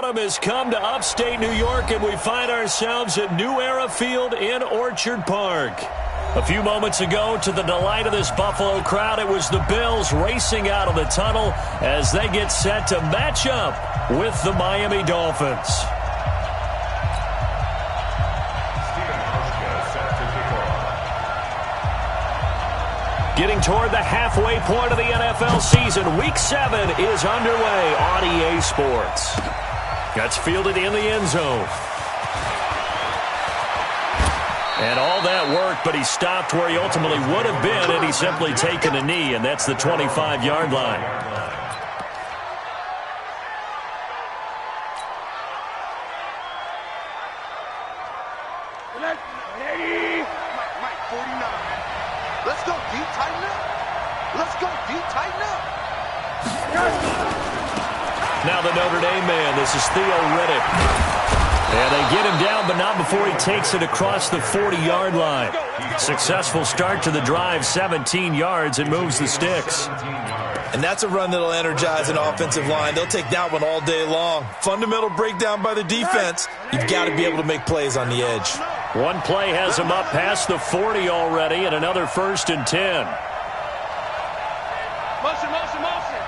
autumn has come to upstate New York, and we find ourselves at New Era Field in Orchard Park. A few moments ago, to the delight of this Buffalo crowd, it was the Bills racing out of the tunnel as they get set to match up with the Miami Dolphins. Getting toward the halfway point of the NFL season, Week 7 is underway on EA Sports. Gets fielded in the end zone. And all that work, but he stopped where he ultimately would have been had he simply taken a knee, and that's the 25-yard line. Let's go deep, tighten up. Let's go deep, tighten up. Now the Notre Dame man, this is Theo Riddick. And they get him down, but not before he takes it across the 40-yard line. Successful start to the drive, 17 yards, and moves the sticks. And that's a run that'll energize an offensive line. They'll take that one all day long. Fundamental breakdown by the defense. You've got to be able to make plays on the edge. One play has him up past the 40 already, and another 1st and 10. Motion, motion, motion.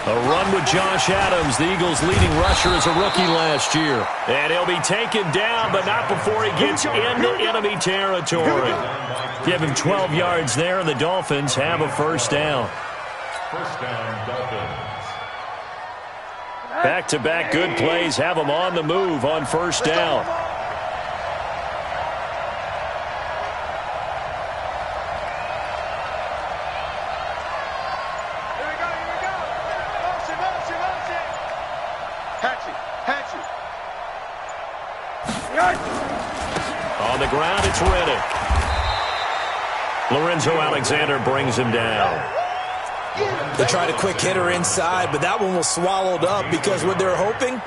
A run with Josh Adams, the Eagles' leading rusher as a rookie last year. And he'll be taken down, but not before he gets into enemy territory. Give him 12 yards there, and the Dolphins have a first down. First down, Dolphins. Back-to-back good plays have them on the move on first down. Here we go, here we go. Motion, motion, motion. Hatchet, hatchet. On the ground, it's Riddick. Lorenzo Alexander brings him down. They tried a quick hitter inside, but that one was swallowed up because what they're hoping,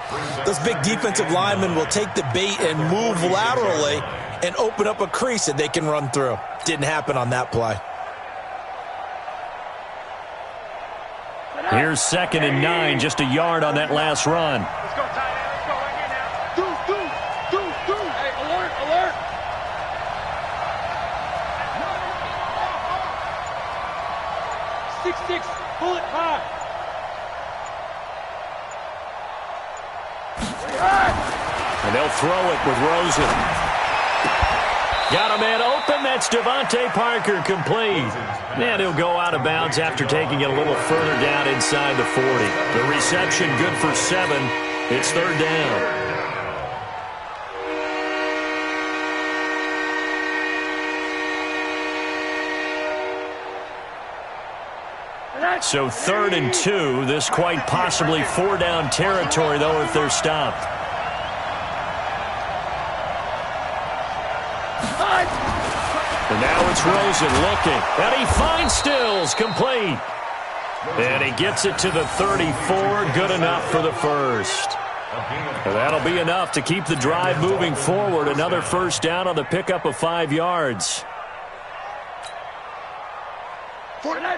those big defensive linemen will take the bait and move laterally and open up a crease that they can run through. Didn't happen on that play. Here's 2nd and 9, just a yard on that last run. Let's go, tight end. Let's go right here now. Do. Hey, alert, alert. 6-6, pull it high. And they'll throw it with Rosen. Got a man open. That's Devontae Parker, complete. And he'll go out of bounds after taking it a little further down inside the 40. The reception good for 7. It's 3rd down. So 3rd and 2. This quite possibly 4-down territory, though, if they're stopped. And now it's Rosen looking. And he finds Stills, complete. And he gets it to the 34. Good enough for the first. And that'll be enough to keep the drive moving forward. Another first down on the pickup of 5 yards.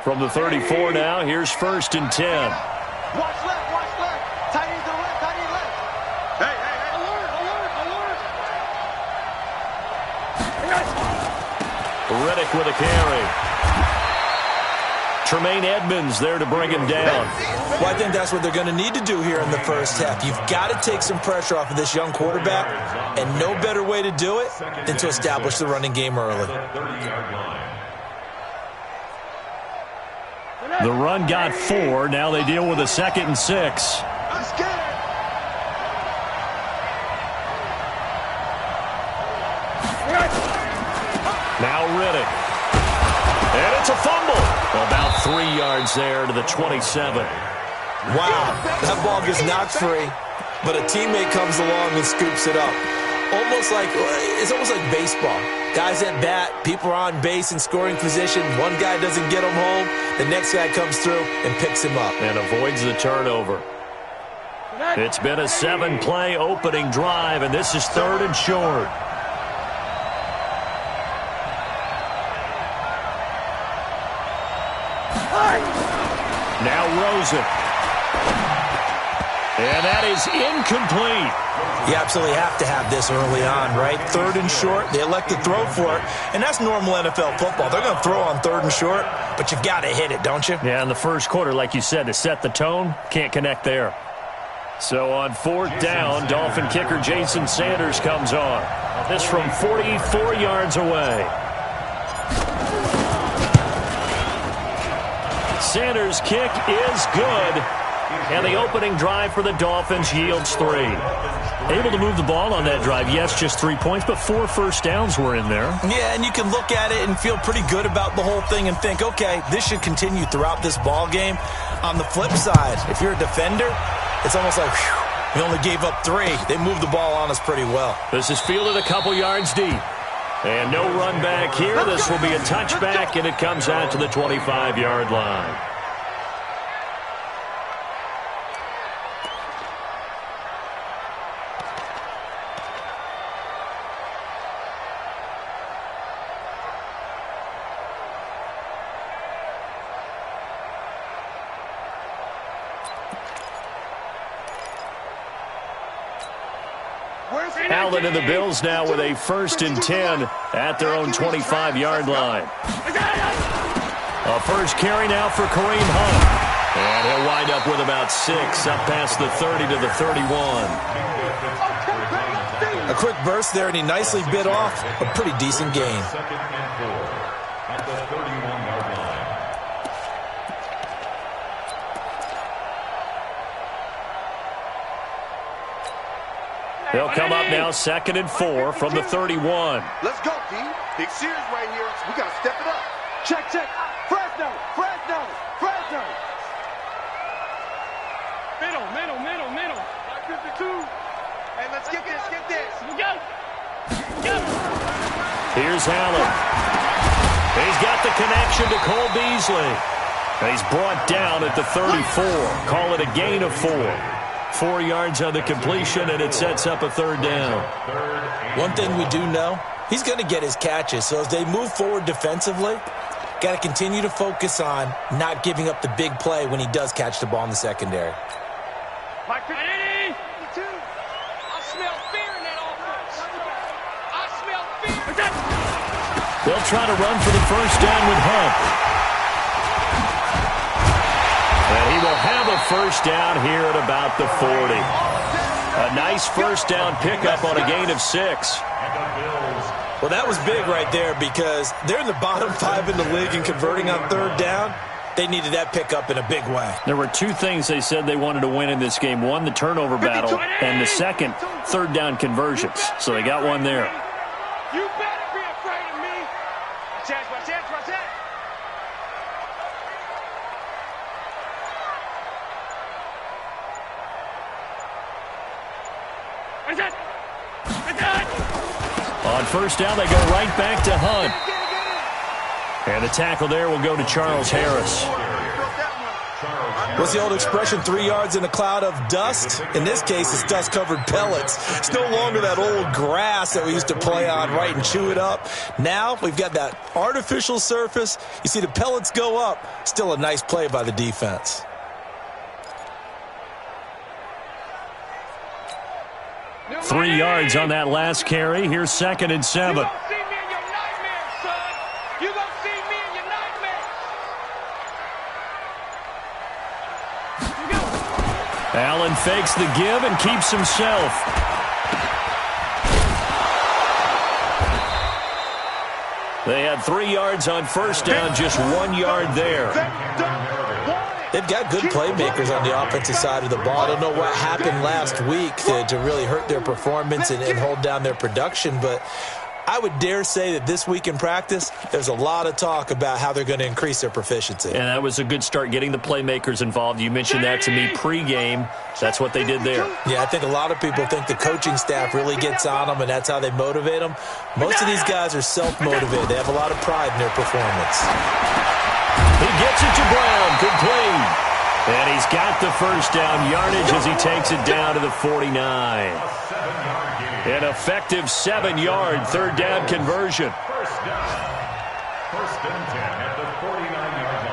From the 34 now, here's 1st and 10. Watch left, watch left. Tight end to the left, tight end left. Hey, hey, hey. Alert, alert. Riddick with a carry. Tremaine Edmonds there to bring him down. Well, I think that's what they're going to need to do here in the first half. You've got to take some pressure off of this young quarterback, and no better way to do it than to establish the running game early. The run got 4. Now they deal with a 2nd and 6. Let's get it. Now Riddick. And it's a fumble. About 3 yards there to the 27. Wow, that ball gets knocked free, but a teammate comes along and scoops it up. It's almost like baseball. Guys at bat, people are on base in scoring position. One guy doesn't get him home. The next guy comes through and picks him up. And avoids the turnover. It's been a 7-play opening drive, and this is 3rd and short. Rosen. And that is incomplete. You absolutely have to have this early on, right? 3rd and short, they elect to throw for it, and that's normal NFL football. They're going to throw on 3rd and short, but you've got to hit it, don't you? Yeah, in the first quarter, like you said, to set the tone, can't connect there. So on 4th down, Dolphin kicker Jason Sanders comes on. This from 44 yards away. Sanders' kick is good. And the opening drive for the Dolphins yields 3. Able to move the ball on that drive. Yes, just 3 points, but 4 first downs were in there. Yeah, and you can look at it and feel pretty good about the whole thing and think, okay, this should continue throughout this ball game. On the flip side, if you're a defender, it's almost like, whew, we only gave up 3. They moved the ball on us pretty well. This is fielded a couple yards deep. And no run back here. This will be a touchback, and it comes out to the 25-yard line. Allen and the Bills now with a 1st and 10 at their own 25-yard line. A first carry now for Kareem Hunt. And he'll wind up with about 6 up past the 30 to the 31. A quick burst there, and he nicely bit off a pretty decent gain. 2nd and 4 at the 31-yard line. They'll come up now 2nd and 4 from the 31. Let's go, D. Big series right here. We got to step it up. Check, check. Fresno, Fresno, Fresno. Middle. 52. Hey, let's get this. We go. Here's Allen. He's got the connection to Cole Beasley. And he's brought down at the 34. Call it a gain of 4. 4 yards on the completion, and it sets up a 3rd down. One thing we do know, he's going to get his catches. So as they move forward defensively, got to continue to focus on not giving up the big play when he does catch the ball in the secondary. Mike, 52. I smell fear in that offense. I smell fear. They'll try to run for the 1st down with Hunt. And he will have a 1st down here at about the 40. A nice 1st down pickup on a gain of 6. Well, that was big right there because they're in the bottom 5 in the league and converting on 3rd down. They needed that pickup in a big way. There were 2 things they said they wanted to win in this game. One, the turnover battle, and the second, 3rd down conversions. So they got one there. You better be afraid of me. Watch that. On 1st down, they go right back to Hunt. And the tackle there will go to Charles Harris. What's the old expression, 3 yards in a cloud of dust? In this case, it's dust-covered pellets. It's no longer that old grass that we used to play on, right, and chew it up. Now we've got that artificial surface. You see the pellets go up. Still a nice play by the defense. Three yards on that last carry. Here's 2nd and 7. Allen fakes the give and keeps himself. They had 3 yards on 1st down, just 1 yard there. They've got good playmakers on the offensive side of the ball. I don't know what happened last week to really hurt their performance and hold down their production, but I would dare say that this week in practice, there's a lot of talk about how they're going to increase their proficiency. And that was a good start, getting the playmakers involved. You mentioned that to me pregame. That's what they did there. Yeah, I think a lot of people think the coaching staff really gets on them, and that's how they motivate them. Most of these guys are self-motivated. They have a lot of pride in their performance. He gets it to Brown, complete. And he's got the 1st down yardage as he takes it down to the 49. An effective 7-yard 3rd down conversion. 1st down. 1st and 10 at the 49-yard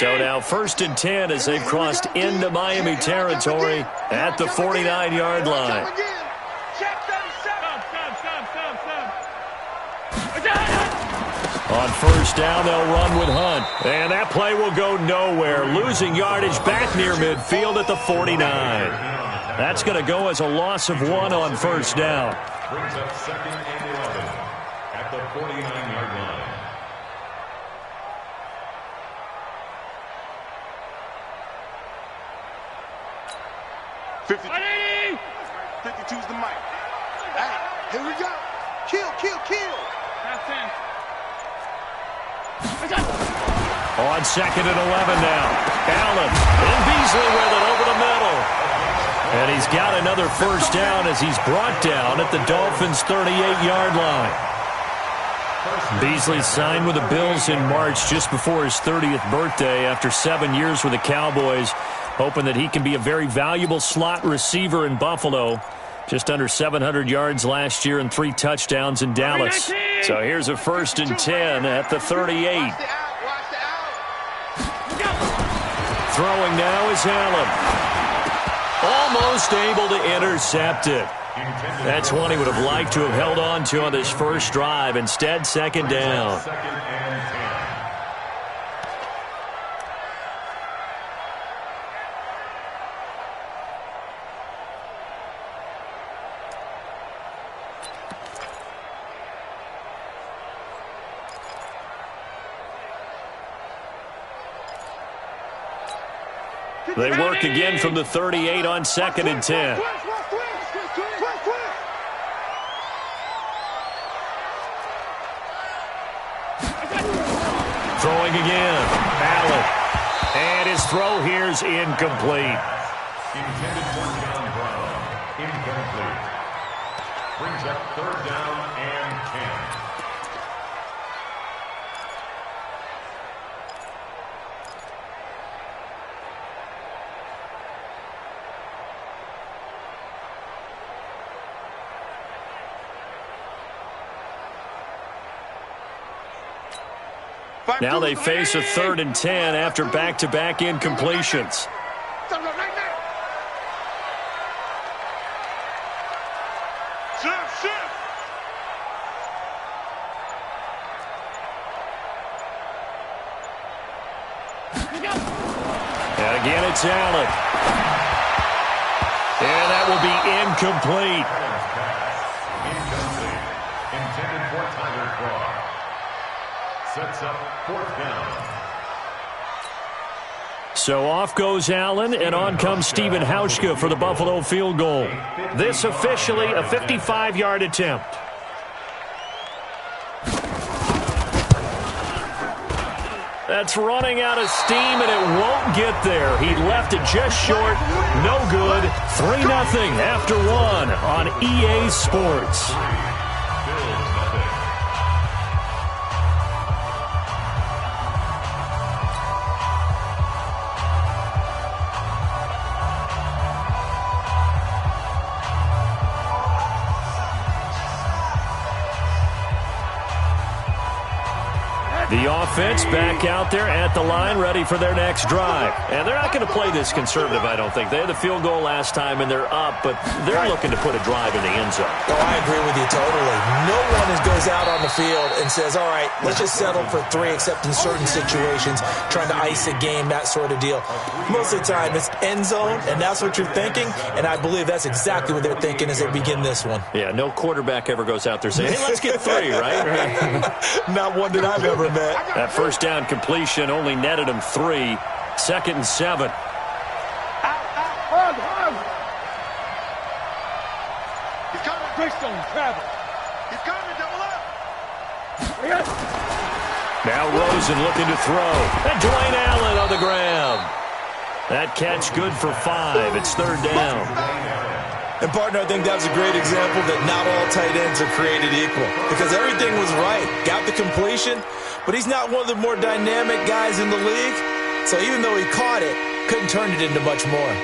So now 1st and 10 as they've crossed into Miami territory at the 49-yard line. On 1st down, they'll run with Hunt. And that play will go nowhere, losing yardage back near midfield at the 49. That's going to go as a loss of 1 on 1st down. Brings up 2nd and 11 at the 49-yard line. Ready? 52's the mic. Hey, here we go. Kill, kill, kill. That's it. On 2nd and 11 now. Allen and Beasley with it over the middle. And he's got another 1st down as he's brought down at the Dolphins' 38-yard line. Beasley signed with the Bills in March just before his 30th birthday after 7 years with the Cowboys, hoping that he can be a very valuable slot receiver in Buffalo. Just under 700 yards last year and 3 touchdowns in Dallas. So here's a 1st and 10 at the 38. Throwing now is Allen. Almost able to intercept it. That's one he would have liked to have held on to on this first drive. Instead, 2nd down. They work again from the 38 on 2nd and 10. Throwing again. Allen. And his throw here's incomplete. Intended for John Brown. Incomplete. Brings up 3rd down and 10. Now they face a 3rd and 10 after back-to-back incompletions. And again, it's Allen. And that will be incomplete. Incomplete. Intended for Tyler Croft. Sets up 4th down. So off goes Allen, and on comes Stephen Hauschka for the Buffalo field goal. This officially a 55-yard attempt. That's running out of steam, and it won't get there. He left it just short. No good. 3-0 after 1 on EA Sports. The offense back out there at the line, ready for their next drive. And they're not going to play this conservative, I don't think. They had the field goal last time, and they're up, but they're looking to put a drive in the end zone. Oh, I agree with you totally. No one goes out on the field and says, all right, let's just settle for 3, except in certain situations, trying to ice a game, that sort of deal. Most of the time, it's end zone, and that's what you're thinking, and I believe that's exactly what they're thinking as they begin this one. Yeah, no quarterback ever goes out there saying, hey, let's get 3, right? Not one that I've ever met. That first down completion only netted him 3. 2nd and 7. He's coming. Greystone, travel. He's coming, double up. Now Rosen looking to throw. And Dwayne Allen on the ground. That catch good for 5. It's 3rd down. And, partner, I think that was a great example that not all tight ends are created equal. Because everything was right. Got the completion, but he's not one of the more dynamic guys in the league. So even though he caught it, couldn't turn it into much more.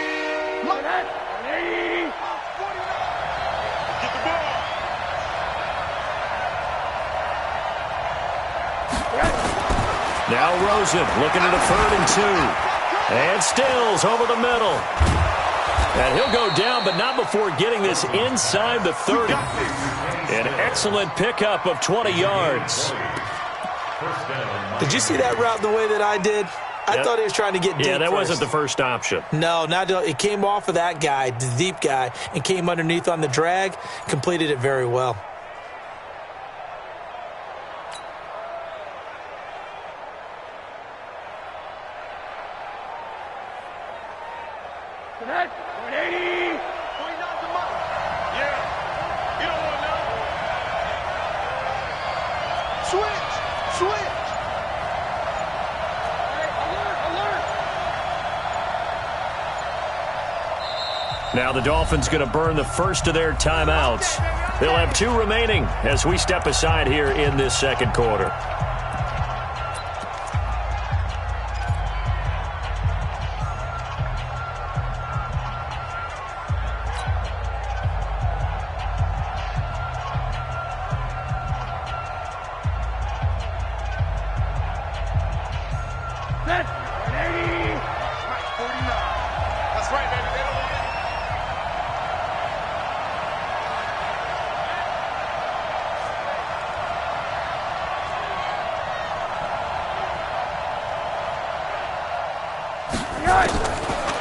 Now Rosen looking at a 3rd and 2. And Stills over the middle. And he'll go down, but not before getting this inside the 30. An excellent pickup of 20 yards. Did you see that route the way that I did? I thought he was trying to get deep. Yeah, that wasn't the first option. No, it came off of that guy, the deep guy, and came underneath on the drag. Completed it very well. Connect. 180. 29 to Mike. Yeah. You don't want to know. Switch. Switch. Hey, alert, alert. Now the Dolphins going to burn the first of their timeouts. They'll have 2 remaining as we step aside here in this second quarter.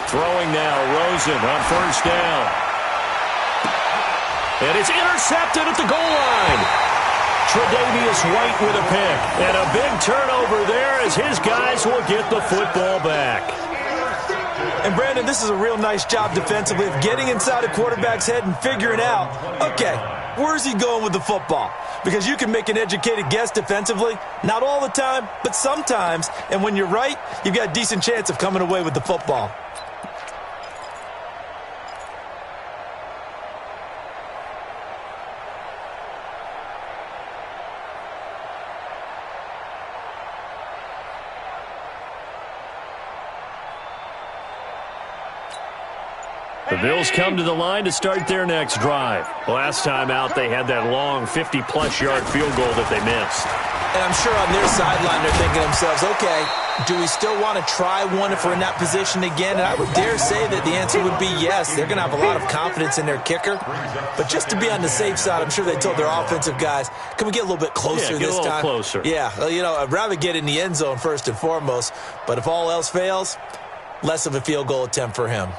Throwing now, Rosen on 1st down. And it's intercepted at the goal line. Tre'Davious White with a pick. And a big turnover there as his guys will get the football back. And, Brandon, this is a real nice job defensively of getting inside a quarterback's head and figuring out, okay, where's he going with the football? Because you can make an educated guess defensively. Not all the time, but sometimes. And when you're right, you've got a decent chance of coming away with the football. The Bills come to the line to start their next drive. Last time out, they had that long 50-plus yard field goal that they missed. And I'm sure on their sideline they're thinking to themselves, okay, do we still want to try one if we're in that position again? And I would dare say that the answer would be yes. They're going to have a lot of confidence in their kicker. But just to be on the safe side, I'm sure they told their offensive guys, can we get a little bit closer this time? Get a little closer. Yeah, I'd rather get in the end zone first and foremost. But if all else fails, less of a field goal attempt for him.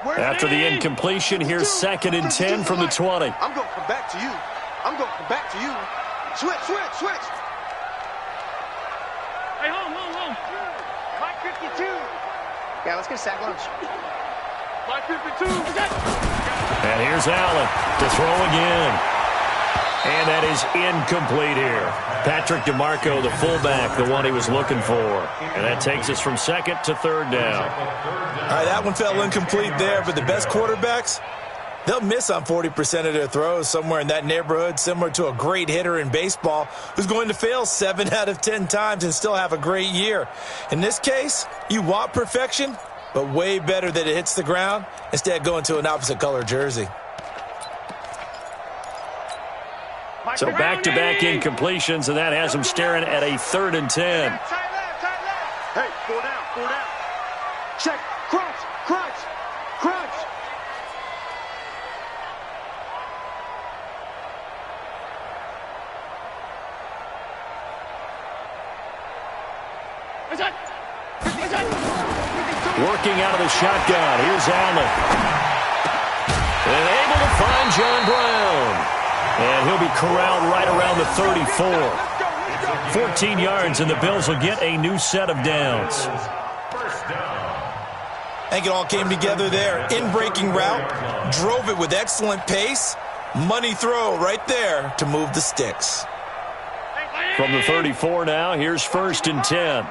After the incompletion, here's 2nd and 10 from the 20. I'm going to come back to you. I'm going to come back to you. Switch, switch, switch. Hey, home. Mike 52. Yeah, let's get a sack lunch. Mike 52. And here's Allen to throw again. And that is incomplete here. Patrick DeMarco, the fullback, the one he was looking for. And that takes us from 2nd to 3rd down. All right, that one fell incomplete there, but the best quarterbacks, they'll miss on 40% of their throws, somewhere in that neighborhood, similar to a great hitter in baseball who's going to fail 7 out of 10 times and still have a great year. In this case, you want perfection, but way better that it hits the ground instead of going to an opposite color jersey. So back-to-back incompletions, and that has him staring at a 3rd and 10. Hey, 4 down. Check. Crunch. Working out of the shotgun. Here's Allen. And able to find John Brown. And he'll be corralled right around the 34. 14 yards, and the Bills will get a new set of downs. I think it all came together there. In-breaking route, drove it with excellent pace. Money throw right there to move the sticks. From the 34 now, here's 1st and 10.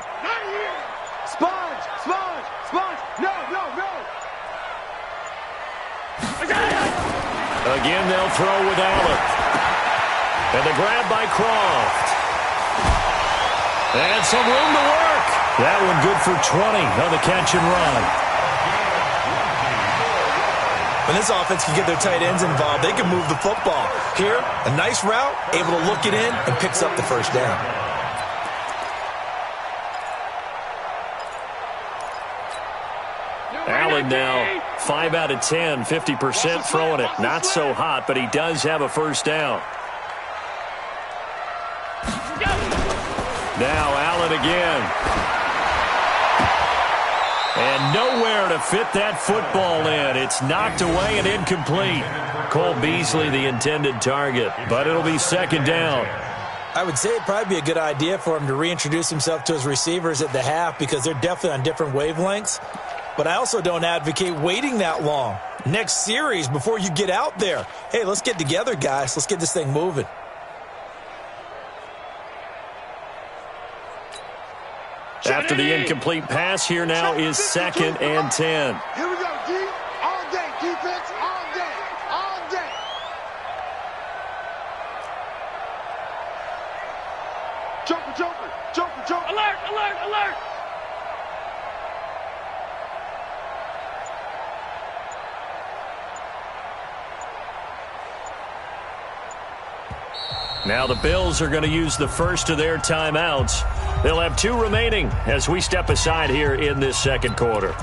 Sponge. No. Again, they'll throw with Allen. And the grab by Croft. And some room to work. That one good for 20 on the catch and run. And this offense can get their tight ends involved. They can move the football. Here, a nice route, able to look it in, and picks up the first down. Allen now 5 out of 10, 50% throwing it. Not so hot, but he does have a first down. Now Allen again. And nowhere to fit that football in. It's knocked away and incomplete. Cole Beasley the intended target, but it'll be second down. I would say it'd probably be a good idea for him to reintroduce himself to his receivers at the half because they're definitely on different wavelengths. But I also don't advocate waiting that long. Next series before you get out there. Hey, let's get together, guys. Let's get this thing moving. After the incomplete pass, here now is 2nd and 10. Here we go, D. All day, defense, all day, all day. Joker, joker, joker, joker. Alert, alert, alert. Now the Bills are going to use the first of their timeouts. They'll have 2 remaining as we step aside here in this second quarter.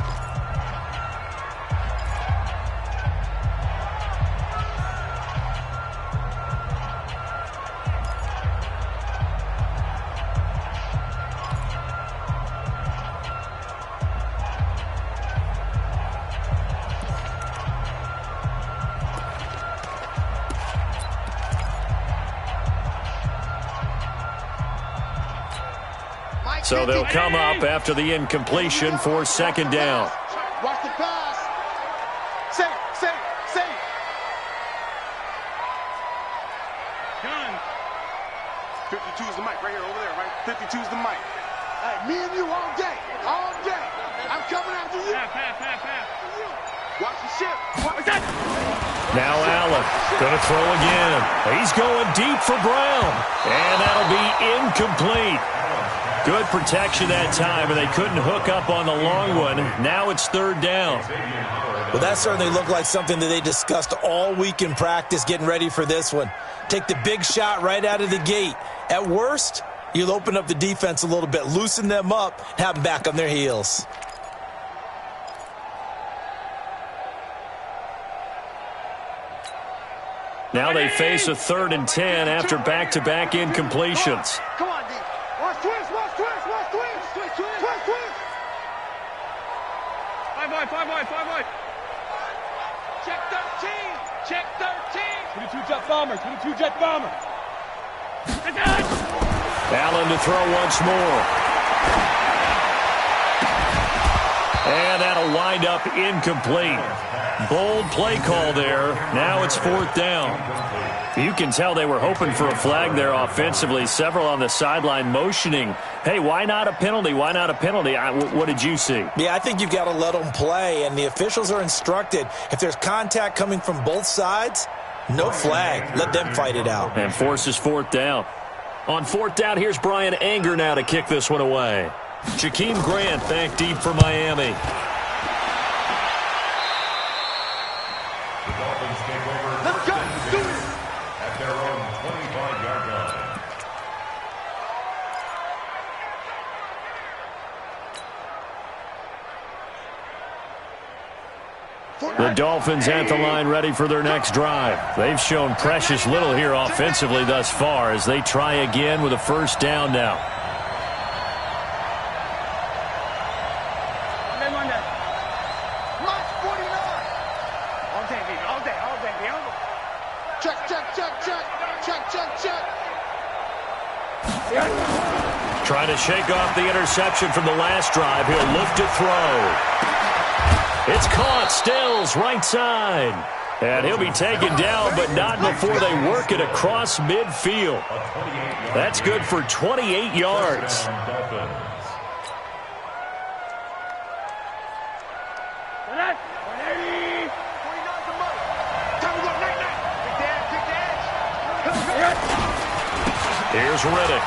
So they'll come up after the incompletion for second down. Watch the pass. Safe, safe, safe. Gun. 52 is the mic right here, over there, right? 52 is the mic. Hey, me and you all day, all day. I'm coming after you. Pass. Watch the ship. What's that? Now Allen going to throw again. He's going deep for Brown. And that'll be incomplete. Good protection that time, and they couldn't hook up on the long one. Now it's third down. Well, that certainly looked like something that they discussed all week in practice getting ready for this one. Take the big shot right out of the gate. At worst, you'll open up the defense a little bit, loosen them up, have them back on their heels. Now they face a 3rd and 10 after back-to-back incompletions. Come on, D. Watch twist, watch twist, watch twist. Twist, twist, twist, twist. 5 wide. Check 13. Check 13. 22 jet bomber. Allen to throw once more. And that'll wind up incomplete. Bold play call there. Now it's 4th down. You can tell they were hoping for a flag there offensively. Several on the sideline motioning, hey, why not a penalty? Why not a penalty? What did you see? Yeah, I think you've got to let them play, and the officials are instructed. If there's contact coming from both sides, no flag. Let them fight it out. And forces 4th down. On 4th down, here's Brian Anger now to kick this one away. Jakeem Grant back deep for Miami. The Dolphins take over at their own 25-yard line. The Dolphins at the line ready for their next drive. They've shown precious little here offensively thus far as they try again with a first down now. March 49. All day, baby, all day. Check. Trying to shake off the interception from the last drive. He'll look to throw. It's caught. Stills right side. And he'll be taken down, but not before they work it across midfield. That's good for 28 yards. Here's Riddick.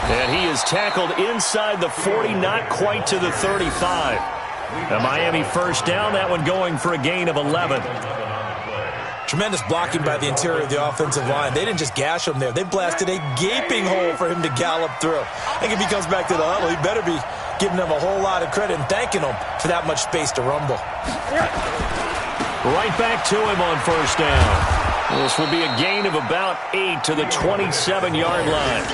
And he is tackled inside the 40, not quite to the 35. A Miami first down, that one going for a gain of 11. Tremendous blocking by the interior of the offensive line. They didn't just gash him there. They blasted a gaping hole for him to gallop through. I think if he comes back to the huddle, he better be giving them a whole lot of credit and thanking them for that much space to rumble. Right back to him on first down. This will be a gain of about 8 to the 27-yard line.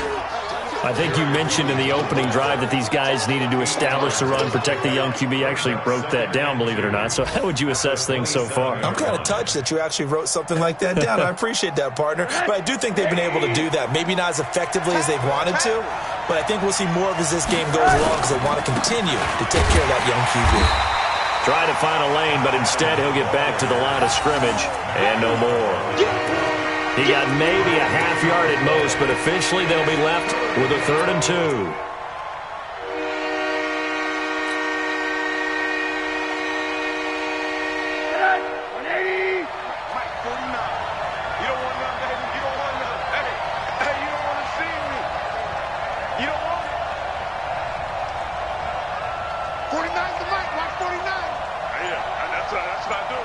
I think you mentioned in the opening drive that these guys needed to establish the run, protect the young QB. Actually wrote that down, believe it or not. So how would you assess things so far? I'm kind of touched that you actually wrote something like that down. I appreciate that, partner. But I do think they've been able to do that. Maybe not as effectively as they've wanted to, but I think we'll see more of as this game goes along because they want to continue to take care of that young QB. Try to find a lane, but instead he'll get back to the line of scrimmage and no more. He got maybe a half yard at most, but officially they'll be left with a 3rd and 2. 180. Mike, 49. You don't want none, baby. You don't want none. Hey, you don't want to see me. You don't want it. 49's the Mike. Watch 49. Yeah, that's what I do.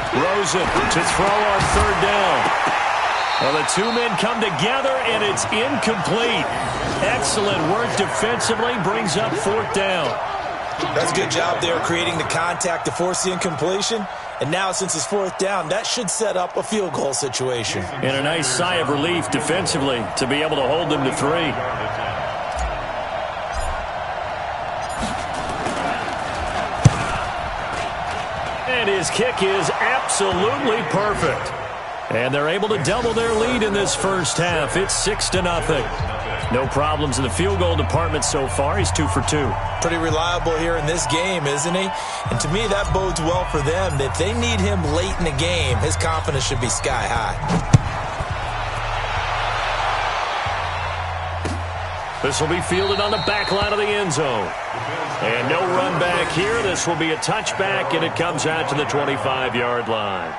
Rosen to throw on 3rd down. Well, the two men come together, and it's incomplete. Excellent work defensively, brings up 4th down. That's a good job there creating the contact to force the incompletion. And now, since it's 4th down, that should set up a field goal situation. And a nice sigh of relief defensively to be able to hold them to 3. And his kick is absolutely perfect. And they're able to double their lead in this first half. It's 6-0. No problems in the field goal department so far. He's 2 for 2. Pretty reliable here in this game, isn't he? And to me, that bodes well for them. If they need him late in the game, his confidence should be sky high. This will be fielded on the back line of the end zone. And no run back here. This will be a touchback, and it comes out to the 25-yard line.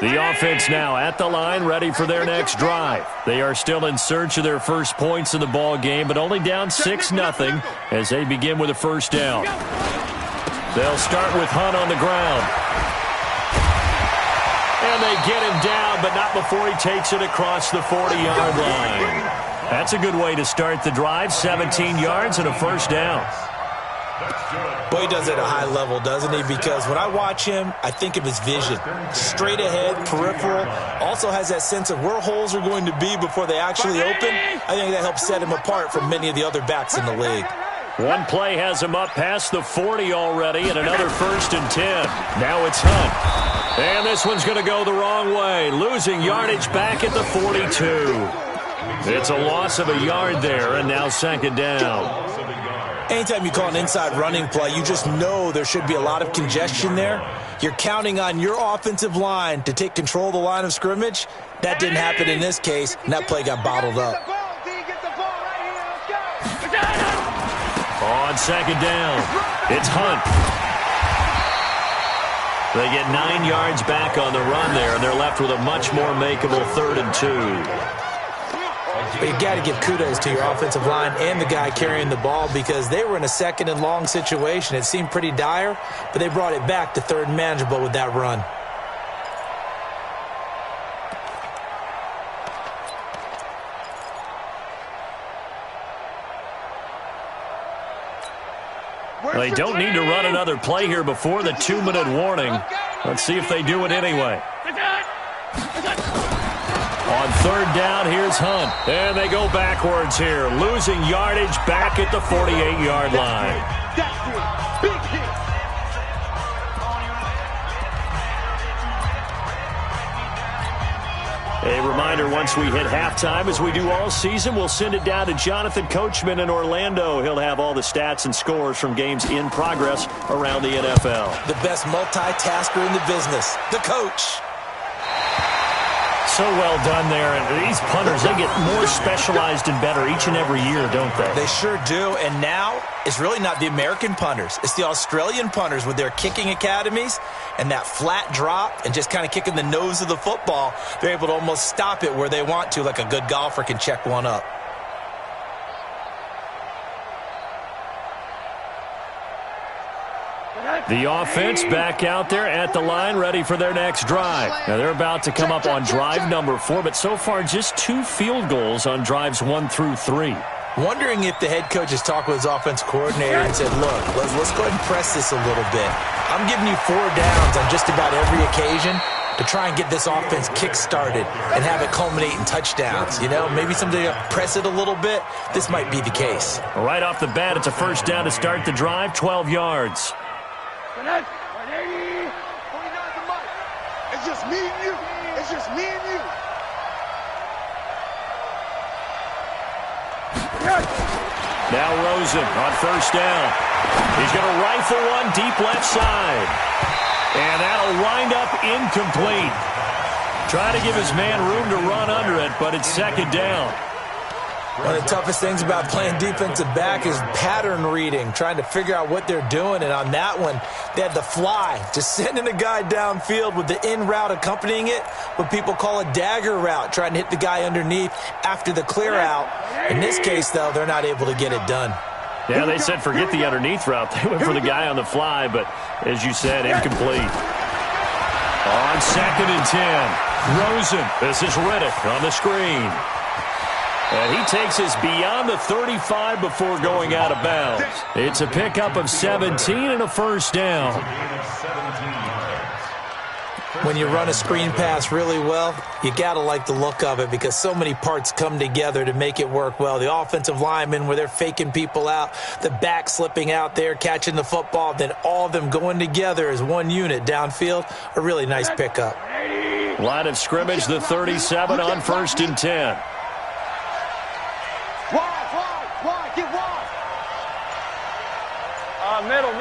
The offense now at the line, ready for their next drive. They are still in search of their first points in the ball game, but only down 6-0 as they begin with a first down. They'll start with Hunt on the ground. And they get him down, but not before he takes it across the 40-yard line. That's a good way to start the drive, 17 yards and a first down. Boy, he does it at a high level, doesn't he? Because when I watch him, I think of his vision. Straight ahead, peripheral. Also has that sense of where holes are going to be before they actually open. I think that helps set him apart from many of the other backs in the league. One play has him up past the 40 already, and another 1st and 10. Now it's Hunt. And this one's going to go the wrong way. Losing yardage back at the 42. It's a loss of a yard there, and now 2nd down. Anytime you call an inside running play, you just know there should be a lot of congestion there. You're counting on your offensive line to take control of the line of scrimmage. That didn't happen in this case, and that play got bottled up. On 2nd down, it's Hunt. They get 9 yards back on the run there, and they're left with a much more makeable 3rd and 2. But you got to give kudos to your offensive line and the guy carrying the ball because they were in a 2nd and long situation. It seemed pretty dire, but they brought it back to 3rd and manageable with that run. They don't need to run another play here before the 2-minute warning. Let's see if they do it anyway. On 3rd down, here's Hunt. And they go backwards here, losing yardage back at the 48-yard line. Big hit. A reminder, once we hit halftime, as we do all season, we'll send it down to Jonathan Coachman in Orlando. He'll have all the stats and scores from games in progress around the NFL. The best multitasker in the business, the coach. so well done there. And these punters, they get more specialized and better each and every year, don't they? They sure do. And now it's really not the American punters. It's the Australian punters with their kicking academies and that flat drop and just kind of kicking the nose of the football. They're able to almost stop it where they want to, like a good golfer can check one up. The offense back out there at the line, ready for their next drive. Now, they're about to come up on drive number 4, but so far just 2 field goals on drives 1 through 3. Wondering if the head coach has talked with his offense coordinator and said, look, let's go ahead and press this a little bit. I'm giving you 4 downs on just about every occasion to try and get this offense kick-started and have it culminate in touchdowns. You know, maybe somebody press it a little bit. This might be the case. Right off the bat, it's a first down to start the drive, 12 yards. 180. 49 to Mike. It's just me and you. It's just me and you. Now Rosen on first down. He's going to rifle one deep left side. And that'll wind up incomplete. Trying to give his man room to run under it, but it's second down. One of the toughest things about playing defensive back is pattern reading, trying to figure out what they're doing. And on that one, they had the fly, just sending a guy downfield with the in route accompanying it, what people call a dagger route, trying to hit the guy underneath after the clear out. In this case, though, they're not able to get it done. Yeah, they said forget the underneath route. They went for the guy on the fly, but as you said, incomplete. On second and 10, Rosen. This is Riddick on the screen. And he takes us beyond the 35 before going out of bounds. It's a pickup of 17 and a first down. When you run a screen pass really well, you got to like the look of it because so many parts come together to make it work well. The offensive linemen where they're faking people out, the back slipping out there, catching the football, then all of them going together as one unit downfield, a really nice pickup. Line of scrimmage, the 37 on first and 10. Wide, get wide. Middle.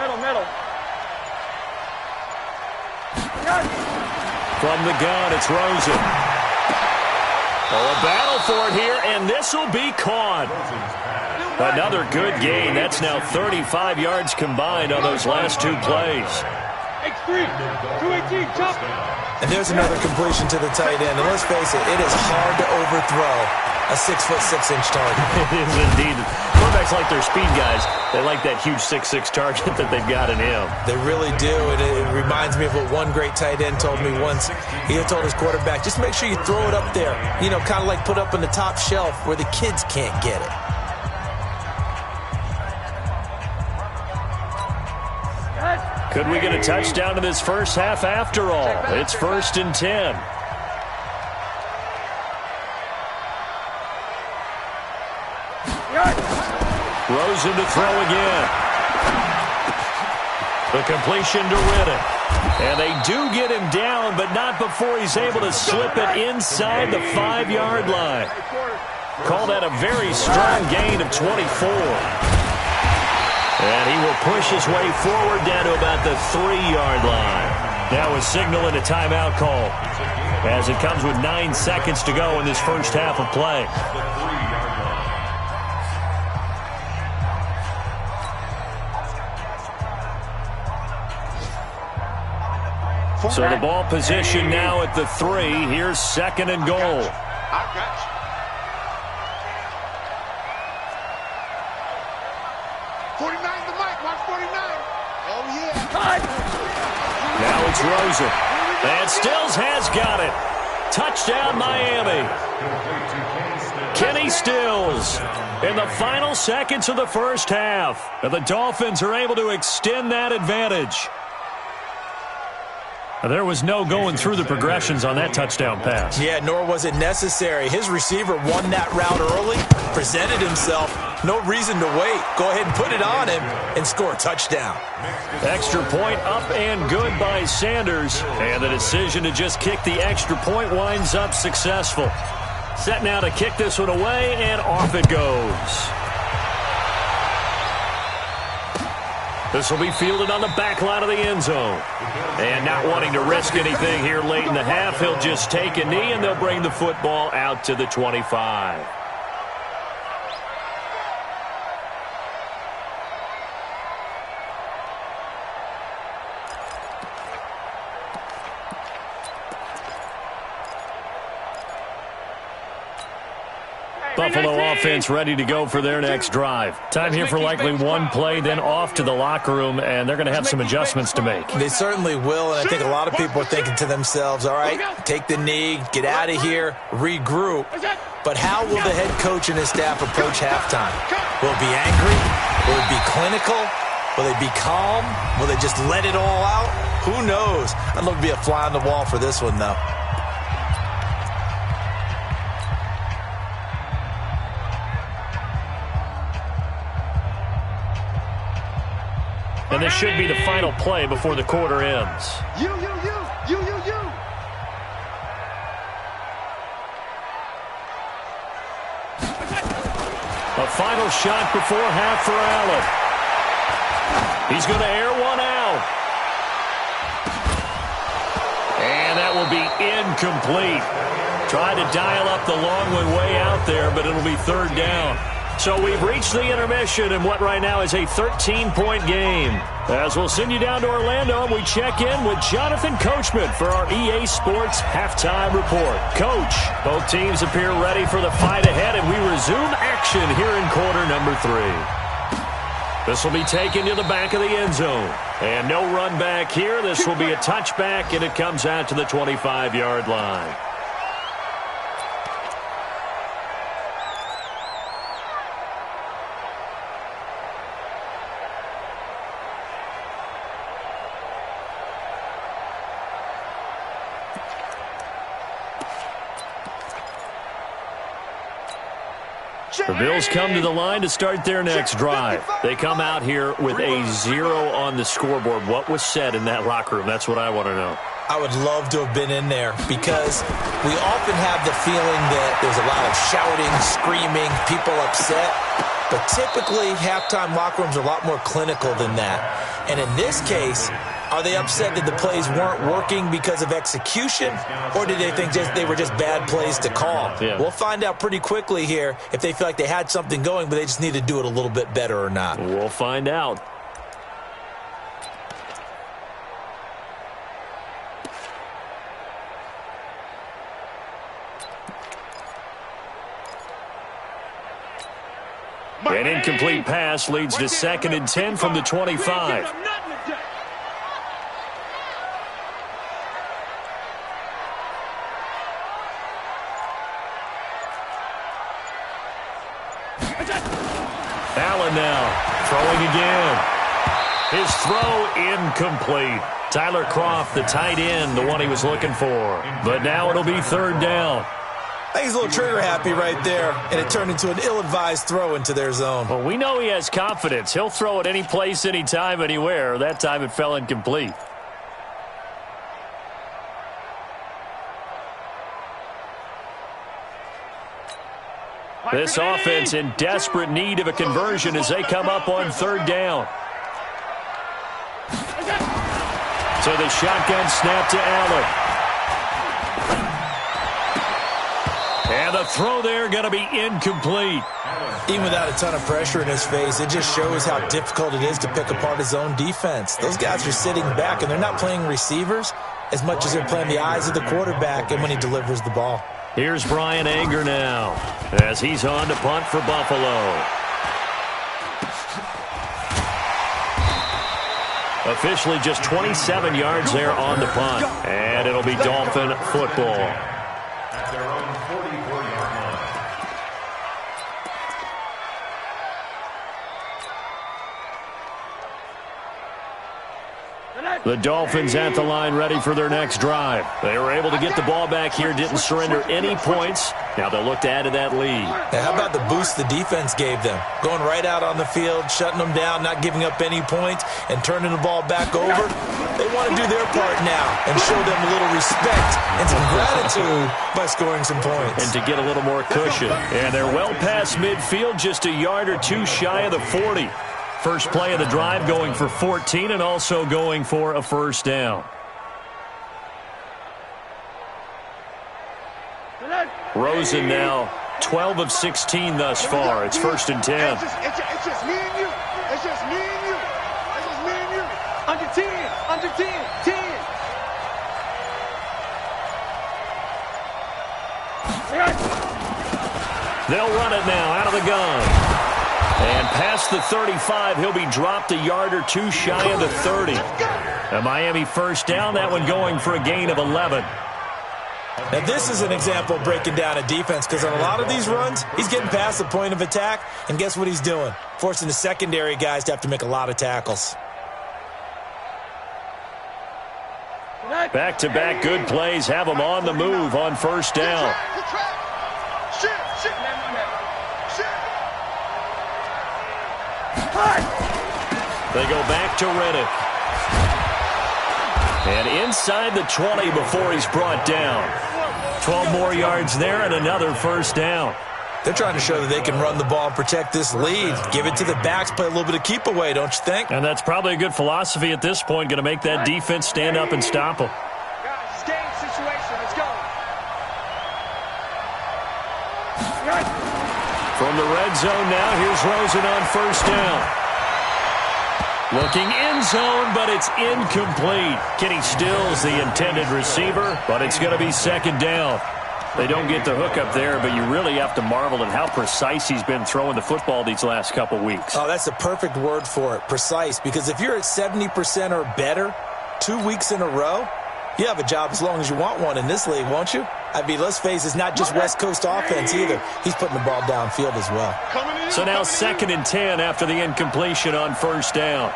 From the gun, it's Rosen. Oh, a battle for it here, and this will be caught. Another good gain. That's now 35 yards combined on those last 2 plays. X3, 218, jump. And there's another completion to the tight end. And let's face it, it is hard to overthrow a 6'6" target. It is indeed. Quarterbacks like their speed guys. They like that huge 6'6" target that they've got in him. They really do. And it reminds me of what one great tight end told me once. He had told his quarterback, just make sure you throw it up there. You know, kind of like put up on the top shelf where the kids can't get it. Could we get a touchdown in this first half after all? It's first and 10. Rosen to throw again. The completion to Riddick. And they do get him down, but not before he's able to slip it inside the 5-yard line. Call that a very strong gain of 24. And he will push his way forward down to about the 3-yard line. Now a signal and a timeout call as it comes with 9 seconds to go in this first half of play. So the ball position now at the 3. Here's second and goal. I got you. Now it's Rosen. And Stills has got it. Touchdown, Miami. Kenny Stills in the final seconds of the first half. And the Dolphins are able to extend that advantage. There was no going through the progressions on that touchdown pass. Yeah, nor was it necessary. His receiver won that route early, presented himself. No reason to wait. Go ahead and put it on him and score a touchdown. Extra point up and good by Sanders. And the decision to just kick the extra point winds up successful. Set now to kick this one away, and off it goes. This will be fielded on the back line of the end zone. And not wanting to risk anything here late in the half, he'll just take a knee, and they'll bring the football out to the 25. Buffalo offense ready to go for their next drive. Time here for likely one play, then off to the locker room, and they're going to have some adjustments to make. They certainly will, and I think a lot of people are thinking to themselves, all right, take the knee, get out of here, regroup. But how will the head coach and his staff approach halftime? Will it be angry? Will it be clinical? Will they be calm? Will they just let it all out? Who knows? I'd love to be a fly on the wall for this one, though. And this should be the final play before the quarter ends. You. A final shot before half for Allen. He's going to air one out. And that will be incomplete. Tried to dial up the long one way out there, but it'll be third down. So we've reached the intermission in what right now is a 13-point game. As we'll send you down to Orlando, and we check in with Jonathan Coachman for our EA Sports Halftime Report. Coach, both teams appear ready for the fight ahead, and we resume action here in quarter number 3. This will be taken to the back of the end zone. And no run back here. This will be a touchback, and it comes out to the 25-yard line. The Bills come to the line to start their next drive. They come out here with a 0 on the scoreboard. What was said in that locker room? That's what I want to know. I would love to have been in there because we often have the feeling that there's a lot of shouting, screaming, people upset. But typically, halftime locker rooms are a lot more clinical than that. And in this case, are they upset that the plays weren't working because of execution, or did they think they were just bad plays to call? Yeah. We'll find out pretty quickly here if they feel like they had something going, but they just need to do it a little bit better or not. We'll find out. An incomplete pass leads to 2nd and 10 from the 25. Allen now throwing again. His throw incomplete. Tyler Kroft, the tight end, the one he was looking for. But now it'll be third down. I think he's a little trigger happy right there, and it turned into an ill-advised throw into their zone. Well, we know he has confidence. He'll throw it any place, anytime, anywhere. That time it fell incomplete. This offense in desperate need of a conversion as they come up on third down. So the shotgun snap to Allen. And the throw there going to be incomplete. Even without a ton of pressure in his face, it just shows how difficult it is to pick apart his own defense. Those guys are sitting back, and they're not playing receivers as much as they're playing the eyes of the quarterback and when he delivers the ball. Here's Brian Anger now as he's on to punt for Buffalo. Officially just 27 yards there on the punt. And it'll be Dolphin football. At their own 44-yard line. The Dolphins at the line ready for their next drive. They were able to get the ball back here, didn't surrender any points. Now they'll look to add to that lead. Now, how about the boost the defense gave them? Going right out on the field, shutting them down, not giving up any points, and turning the ball back over. They want to do their part now and show them a little respect and some gratitude by scoring some points. And to get a little more cushion. And they're well past midfield, just a yard or two shy of the 40. First play of the drive going for 14 and also going for a first down. Rosen now 12 of 16 thus far. It's 1st and 10. It's just me and you. It's just me and you. It's just me and you. Under 10. Under 10. 10. They'll run it now out of the gun. And past the 35, he'll be dropped a yard or two shy of the 30. A Miami first down, that one going for a gain of 11. Now, this is an example of breaking down a defense because on a lot of these runs, he's getting past the point of attack, and guess what he's doing? Forcing the secondary guys to have to make a lot of tackles. Back-to-back good plays have them on the move on first down. They go back to Riddick. And inside the 20 before he's brought down. 12 more yards there and another first down. They're trying to show that they can run the ball and protect this lead. Give it to the backs, play a little bit of keep away, don't you think? And that's probably a good philosophy at this point, going to make that defense stand up and stop them. Guys, it's game situation. Let's go. From the red zone now, here's Rosen on first down. Looking end zone, but it's incomplete. Kenny Stills, the intended receiver, but it's going to be second down. They don't get the hook up there, but you really have to marvel at how precise he's been throwing the football these last couple weeks. Oh, that's a perfect word for it, precise, because if you're at 70% or better 2 weeks in a row, you have a job as long as you want one in this league, won't you? I mean, let's face it, it's not just West Coast offense either. He's putting the ball downfield as well. So now 2nd and 10 after the incompletion on first down.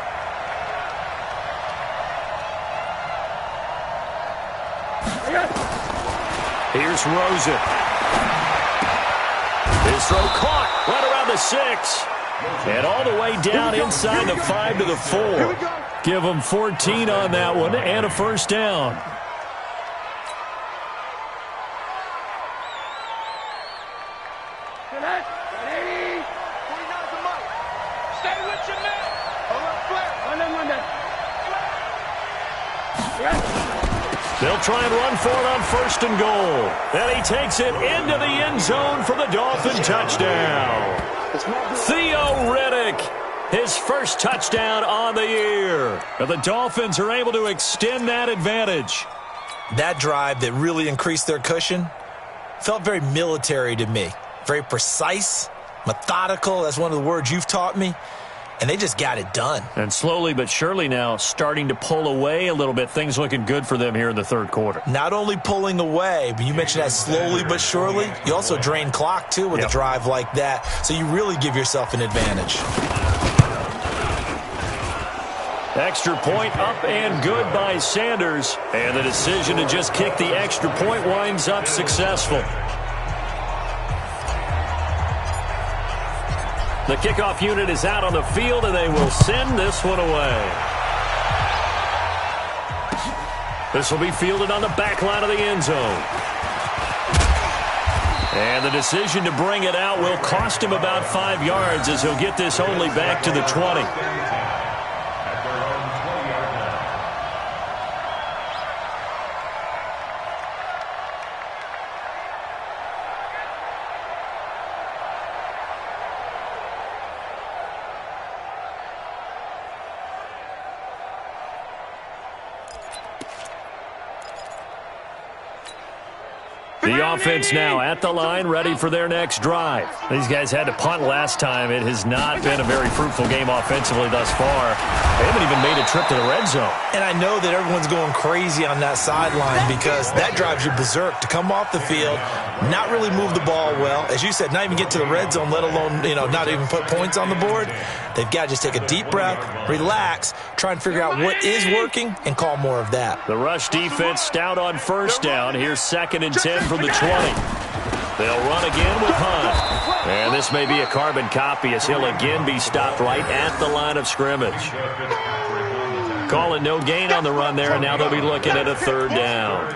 Here's Rosen. His throw caught right around the 6. And all the way down inside the 5 to the 4. Give him 14 on that one and a first down. Stay with your man. They'll try and run for it on 1st and goal. And he takes it into the end zone for the Dolphin touchdown. Theo Riddick, his first touchdown on the year. And the Dolphins are able to extend that advantage. That drive that really increased their cushion felt very military to me. Very precise, methodical. That's one of the words you've taught me. And they just got it done. And slowly but surely now starting to pull away a little bit. Things looking good for them here in the 3rd quarter. Not only pulling away, but you mentioned that slowly but surely. You also drain clock, too, with a drive like that. So you really give yourself an advantage. Extra point up and good by Sanders. And the decision to just kick the extra point winds up successful. The kickoff unit is out on the field, and they will send this one away. This will be fielded on the back line of the end zone. And the decision to bring it out will cost him about 5 yards as he'll get this only back to the 20. The offense now at the line, ready for their next drive. These guys had to punt last time. It has not been a very fruitful game offensively thus far. They haven't even made a trip to the red zone. And I know that everyone's going crazy on that sideline because that drives you berserk to come off the field, not really move the ball well. As you said, not even get to the red zone, let alone, not even put points on the board. They've got to just take a deep breath, relax, try and figure out what is working, and call more of that. The rush defense stout on first down. Here's 2nd and 10 from the 20. They'll run again with Hunt. And this may be a carbon copy as he'll again be stopped right at the line of scrimmage. Calling no gain on the run there, and now they'll be looking at a 3rd down.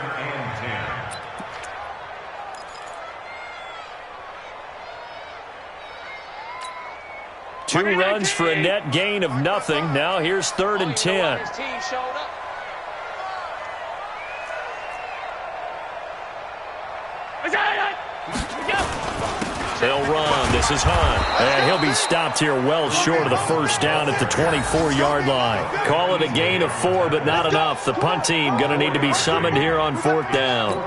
2 runs for a net gain of nothing. Now here's 3rd and 10. His team showed up. They'll run. This is Hunt. And he'll be stopped here well short of the first down at the 24-yard line. Call it a gain of 4, but not enough. The punt team going to need to be summoned here on 4th down.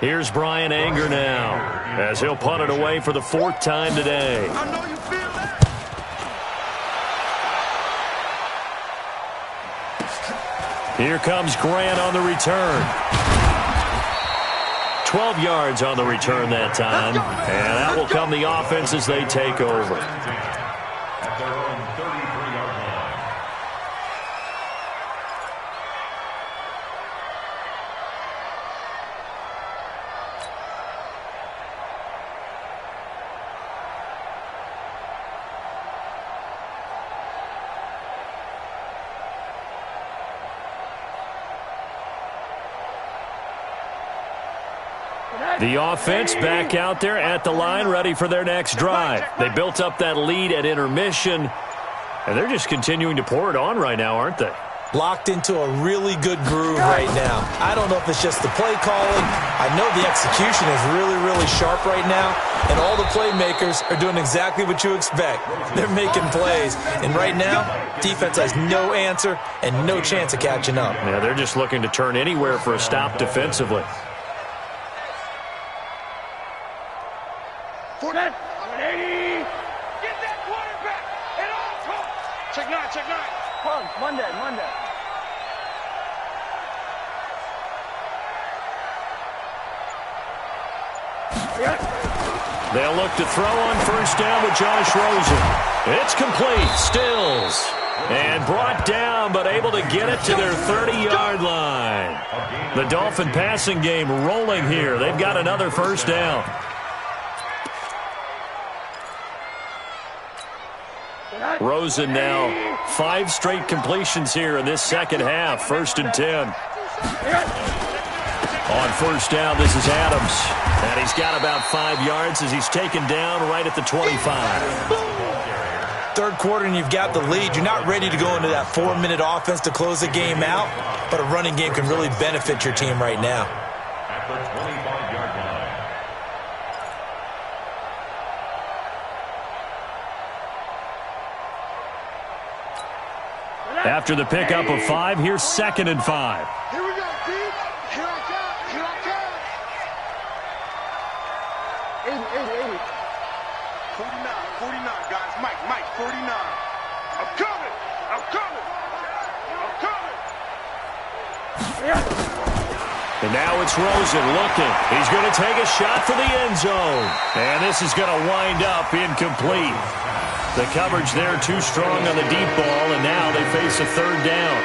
Here's Brian Anger now, as he'll punt it away for the 4th time today. I know you feel that. Here comes Grant on the return. 12 yards on the return that time. And that will come the offense as they take over. At their own 33-yard line. The offense back out there at the line, ready for their next drive. They built up that lead at intermission, and they're just continuing to pour it on right now, aren't they? Locked into a really good groove right now. I don't know if it's just the play calling. I know the execution is really, really sharp right now, and all the playmakers are doing exactly what you expect. They're making plays, and right now, defense has no answer and no chance of catching up. Yeah, they're just looking to turn anywhere for a stop defensively. Get that quarterback at all costs. Check 9, check 9. Monday. They'll look to throw on first down with Josh Rosen. It's complete. Stills. And brought down, but able to get it to their 30-yard line. The Dolphin passing game rolling here. They've got another first down. Rosen now 5 straight completions here in this second half. 1st and 10. On first down, this is Adams. And he's got about 5 yards as he's taken down right at the 25. Third quarter and you've got the lead. You're not ready to go into that 4-minute offense to close the game out, but a running game can really benefit your team right now. At the 25-yard line. After the pickup of 5, here's 2nd and 5. Here we go, D. Here I come. 49, guys. Mike, 49. I'm coming. And now it's Rosen looking. He's going to take a shot for the end zone. And this is going to wind up incomplete. The coverage there too strong on the deep ball, and now they face a 3rd down.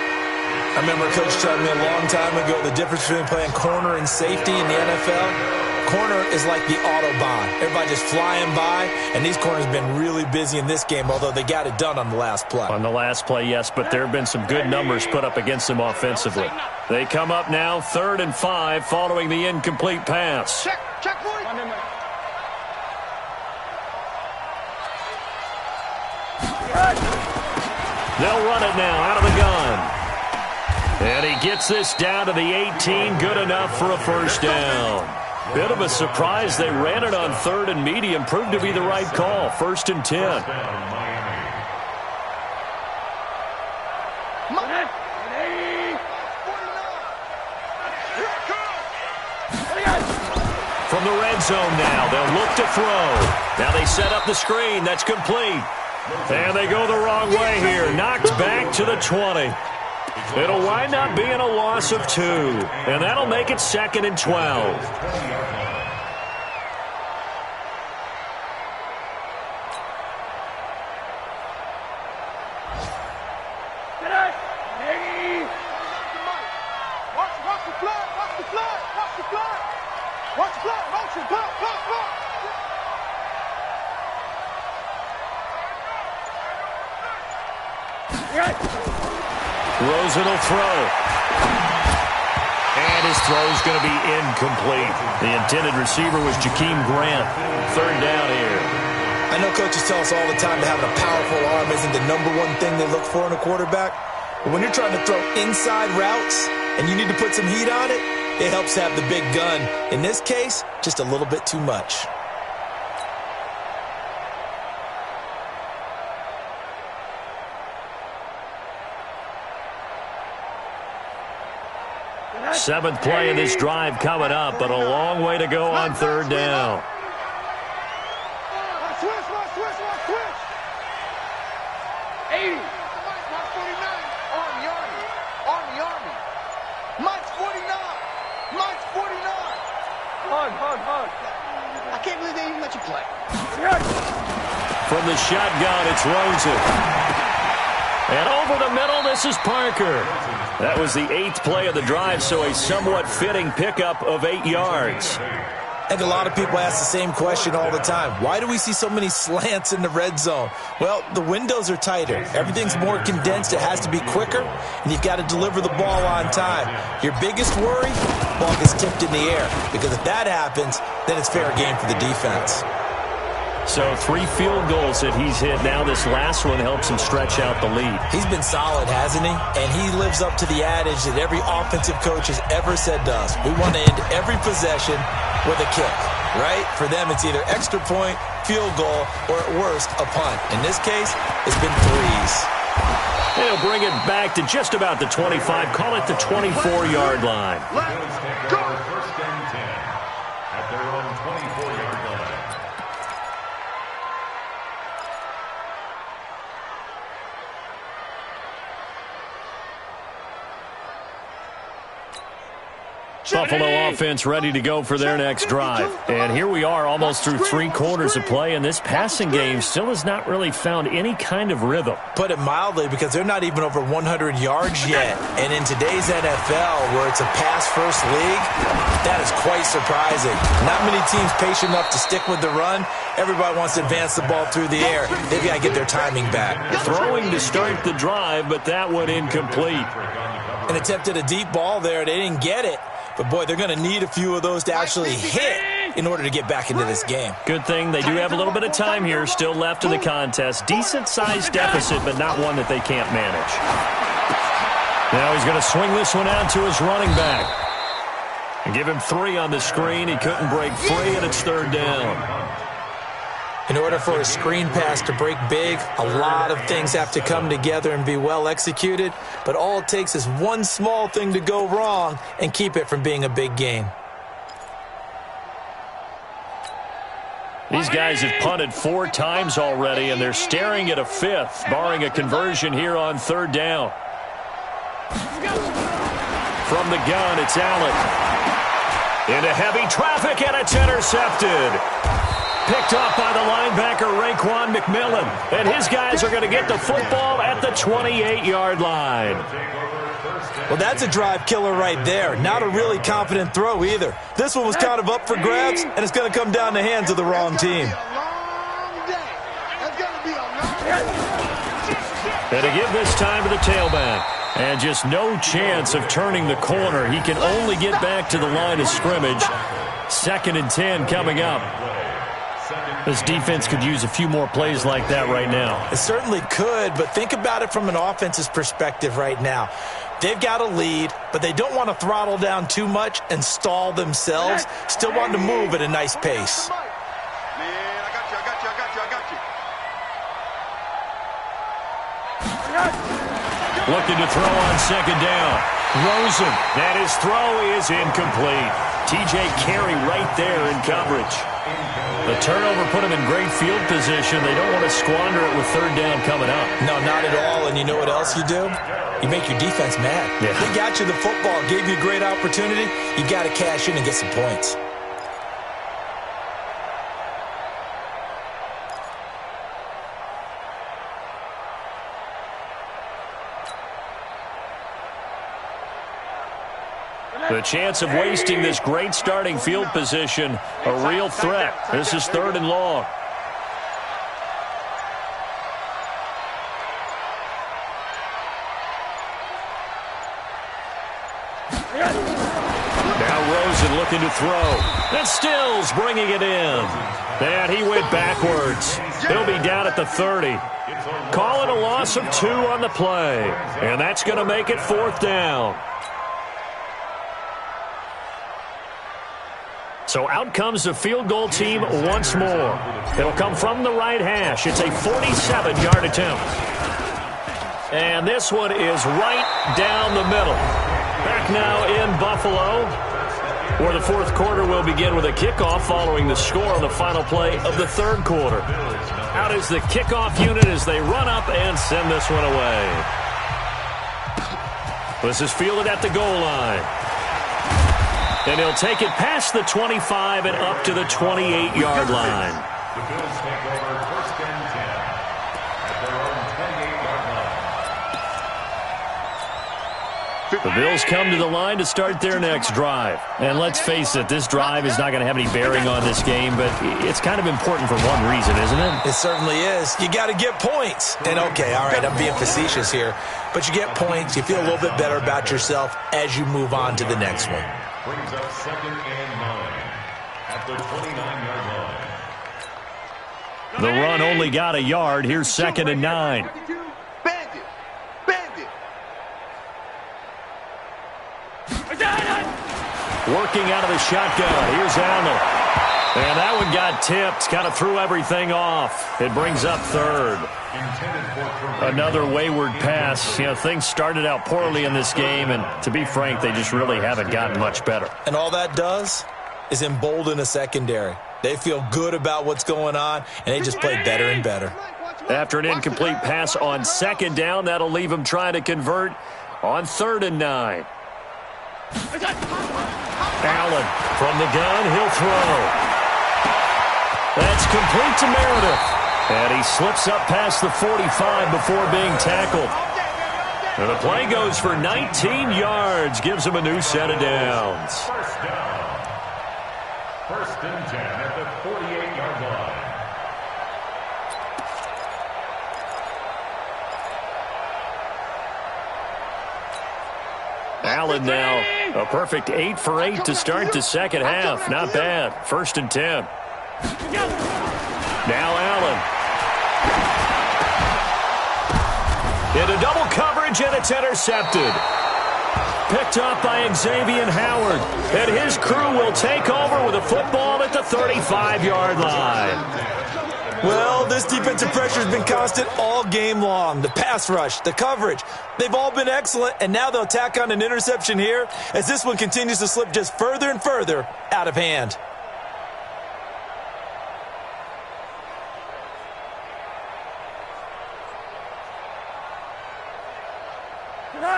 I remember Coach telling me a long time ago the difference between playing corner and safety in the NFL. Corner is like the Autobahn. Everybody just flying by, and these corners have been really busy in this game, although they got it done on the last play. On the last play, yes, but there have been some good numbers put up against them offensively. They come up now 3rd and 5 following the incomplete pass. Check, boy. They'll run it now out of the gun. And he gets this down to the 18, good enough for a first down. Bit of a surprise. They ran it on 3rd and medium. Proved to be the right call. 1st and 10. From the red zone now, they'll look to throw. Now they set up the screen. That's complete. And they go the wrong way here. Knocked back to the 20. It'll wind up being a loss of 2. And that'll make it 2nd and 12. Rosen will throw. And his throw's going to be incomplete. The intended receiver was Jakeem Grant. 3rd down here. I know coaches tell us all the time that having a powerful arm isn't the #1 thing they look for in a quarterback. But when you're trying to throw inside routes and you need to put some heat on it, it helps have the big gun. In this case, just a little bit too much. Seventh play of this drive coming up, but a long way to go on third down. Switch. 80. Mike's 49. Army. Mike's 49. Mike's 49. Hard. I can't believe they even let you play. From the shotgun, it's Rosen. And over the middle, this is Parker. That was the 8th play of the drive, so a somewhat fitting pickup of 8 yards. I think a lot of people ask the same question all the time. Why do we see so many slants in the red zone? Well, the windows are tighter. Everything's more condensed. It has to be quicker, and you've got to deliver the ball on time. Your biggest worry, ball gets tipped in the air, because if that happens, then it's fair game for the defense. So 3 field goals that he's hit now. This last one helps him stretch out the lead. He's been solid, hasn't he? And he lives up to the adage that every offensive coach has ever said to us. We want to end every possession with a kick, right? For them, it's either extra point, field goal, or at worst, a punt. In this case, it's been 3s. They'll bring it back to just about the 25. Call it the 24-yard line. Let's go. First and 10 at their own 24-yard line. Buffalo offense ready to go for their next drive. And here we are almost through 3 quarters of play, and this passing game still has not really found any kind of rhythm. Put it mildly, because they're not even over 100 yards yet. And in today's NFL, where it's a pass-first league, that is quite surprising. Not many teams patient enough to stick with the run. Everybody wants to advance the ball through the air. They've got to get their timing back. Throwing to start the drive, but that one incomplete. An attempt at a deep ball there. They didn't get it. But, boy, they're going to need a few of those to actually hit in order to get back into this game. Good thing they do have a little bit of time here still left in the contest. Decent-sized deficit, but not one that they can't manage. Now he's going to swing this one out to his running back. And give him 3 on the screen. He couldn't break free, and it's third down. In order for a screen pass to break big, a lot of things have to come together and be well executed. But all it takes is one small thing to go wrong and keep it from being a big game. These guys have punted 4 times already, and they're staring at a 5th, barring a conversion here on third down. From the gun, it's Allen. Into heavy traffic, and it's intercepted. Picked off by the linebacker, Raekwon McMillan. And his guys are going to get the football at the 28-yard line. Well, that's a drive killer right there. Not a really confident throw either. This one was kind of up for grabs, and it's going to come down the hands of the wrong team. And to give this time to the tailback. And just no chance of turning the corner. He can only get back to the line of scrimmage. 2nd and 10 coming up. This defense could use a few more plays like that right now. It certainly could, but think about it from an offense's perspective right now. They've got a lead, but they don't want to throttle down too much and stall themselves. Still want to move at a nice pace. Man, I got you. Looking to throw on 2nd down. Rosen, and his throw is incomplete. TJ Carey right there in coverage. The turnover put him in great field position. They don't want to squander it with third down coming up. No, not at all. And you know what else you do? You make your defense mad. Yeah. They got you the football, gave you a great opportunity. You got to cash in and get some points. The chance of wasting this great starting field position, a real threat. This is 3rd and long. Now Rosen looking to throw. And Stills bringing it in. And he went backwards. He'll be down at the 30. Calling a loss of 2 on the play. And that's going to make it 4th down. So out comes the field goal team once more. It'll come from the right hash. It's a 47-yard attempt. And this one is right down the middle. Back now in Buffalo, where the 4th quarter will begin with a kickoff following the score on the final play of the 3rd quarter. Out is the kickoff unit as they run up and send this one away. This is fielded at the goal line. And he'll take it past the 25 and up to the 28-yard line. The Bills take over 1st and 10 at their own 28-yard line. The Bills come to the line to start their next drive. And let's face it, this drive is not going to have any bearing on this game, but it's kind of important for one reason, isn't it? It certainly is. You got to get points. And okay, all right, I'm being facetious here, but you get points, you feel a little bit better about yourself as you move on to the next one. Brings up 2nd and 9 at the 29-yard line. The run only got a yard. Here's 2nd and 9. Bandit! Bandit! Working out of the shotgun. Here's Allen. And that one got tipped. Kind of threw everything off. It brings up 3rd. Another wayward pass. You know, things started out poorly in this game, and to be frank, they just really haven't gotten much better. And all that does is embolden a secondary. They feel good about what's going on, and they just play better and better. After an incomplete pass on 2nd down, that'll leave them trying to convert on 3rd and 9. Allen from the gun, he'll throw. That's complete to Meredith. And he slips up past the 45 before being tackled. And the play goes for 19 yards, gives him a new set of downs. 1st down. 1st and 10 at the 48-yard line. Allen now a perfect 8 for 8 to start the second half. Not bad. 1st and 10. Now Allen. Into double coverage, and it's intercepted. Picked up by Xavier Howard. And his crew will take over with a football at the 35-yard line. Well, this defensive pressure has been constant all game long. The pass rush, the coverage, they've all been excellent, and now they'll tack on an interception here as this one continues to slip just further and further out of hand.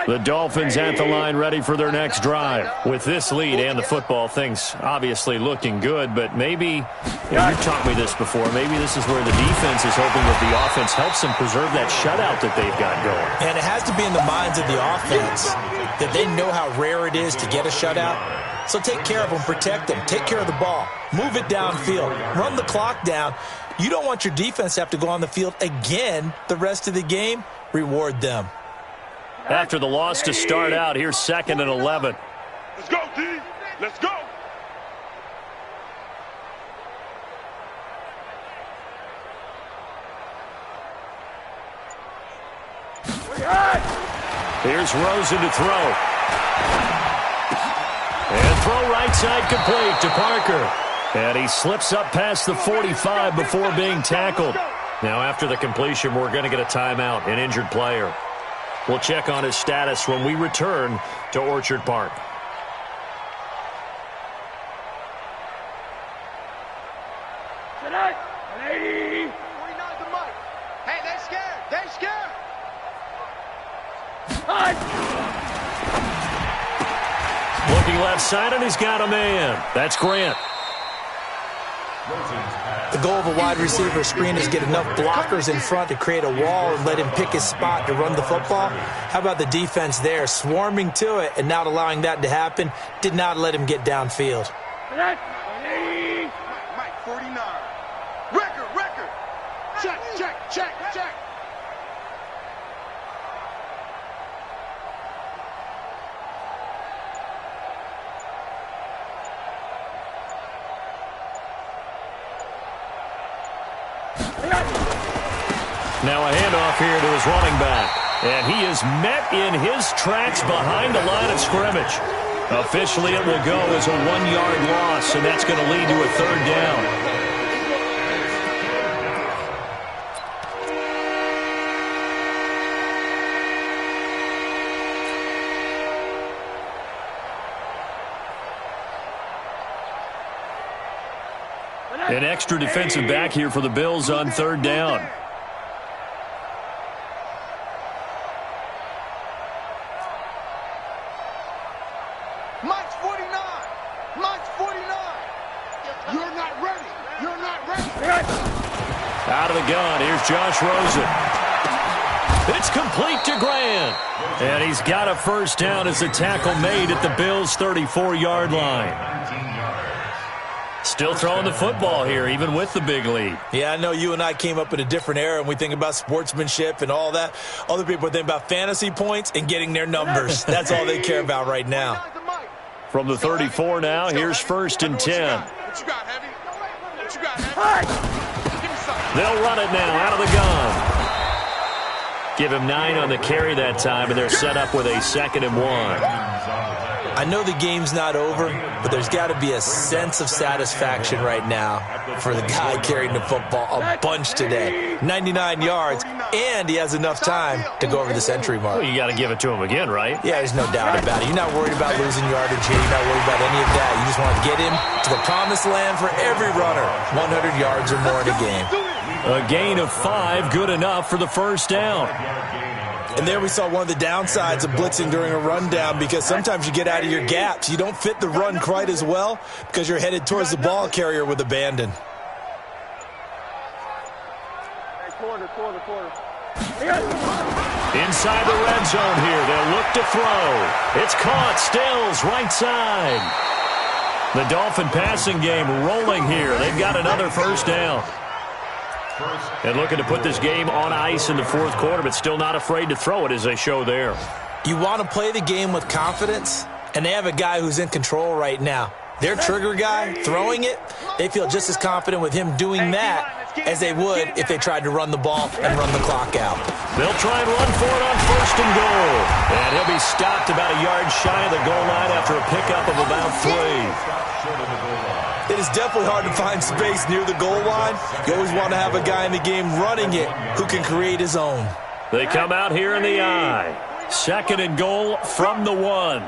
The Dolphins at the line ready for their next drive. With this lead and the football, things obviously looking good, but maybe, you've taught me this before, maybe this is where the defense is hoping that the offense helps them preserve that shutout that they've got going. And it has to be in the minds of the offense that they know how rare it is to get a shutout. So take care of them, protect them, take care of the ball, move it downfield, run the clock down. You don't want your defense to have to go on the field again the rest of the game. Reward them. After the loss to start out, here's 2nd and 11. Let's go, D. Let's go. Here's Rosen to throw. And throw right side complete to Parker. And he slips up past the 45 before being tackled. Now after the completion, we're going to get a timeout, an injured player. We'll check on his status when we return to Orchard Park. Tonight, lady. 49 the mic. Hey, they scared. They scared. Looking left side, and he's got a man. That's Grant. The goal of a wide receiver screen is get enough blockers in front to create a wall and let him pick his spot to run the football. How about the defense there, swarming to it and not allowing that to happen? Did not let him get downfield. Mike, 49. Record. Check. Now a handoff here to his running back. And he is met in his tracks behind the line of scrimmage. Officially, it will go as a 1-yard loss, and that's going to lead to a third down. An extra defensive back here for the Bills on third down. Mike's 49. Mike's 49. You're not ready. You're not ready. Out of the gun, here's Josh Rosen. It's complete to Grant. And he's got a first down as the tackle made at the Bills' 34-yard line. Still throwing the football here, even with the big lead. Yeah, I know you and I came up in a different era, and we think about sportsmanship and all that. Other people think about fantasy points and getting their numbers. That's all they care about right now. From the 34 now, here's first and 10. What you got, Heavy? What you got, Heavy? Give me something. They'll run it now out of the gun. Give him 9 on the carry that time, and they're set up with a 2nd and 1. I know the game's not over, but there's got to be a sense of satisfaction right now for the guy carrying the football a bunch today. 99 yards, and he has enough time to go over the century mark. Well, you got to give it to him again, right? Yeah, there's no doubt about it. You're not worried about losing yardage here. You're not worried about any of that. You just want to get him to the promised land for every runner. 100 yards or more in a game. A gain of 5, good enough for the first down. And there we saw one of the downsides of blitzing during a rundown, because sometimes you get out of your gaps. You don't fit the run quite as well because you're headed towards the ball carrier with abandon. Quarter. Inside the red zone here, they'll look to throw. It's caught, Stills, right side. The Dolphin passing game rolling here. They've got another first down. And looking to put this game on ice in the fourth quarter, but still not afraid to throw it as they show there. You want to play the game with confidence, and they have a guy who's in control right now. Their trigger guy throwing it, they feel just as confident with him doing that as they would if they tried to run the ball and run the clock out. They'll try and run for it on first and goal. And he'll be stopped about a yard shy of the goal line after a pickup of about 3. It is definitely hard to find space near the goal line. You always want to have a guy in the game running it who can create his own. They come out here in the I. 2nd and goal from the 1.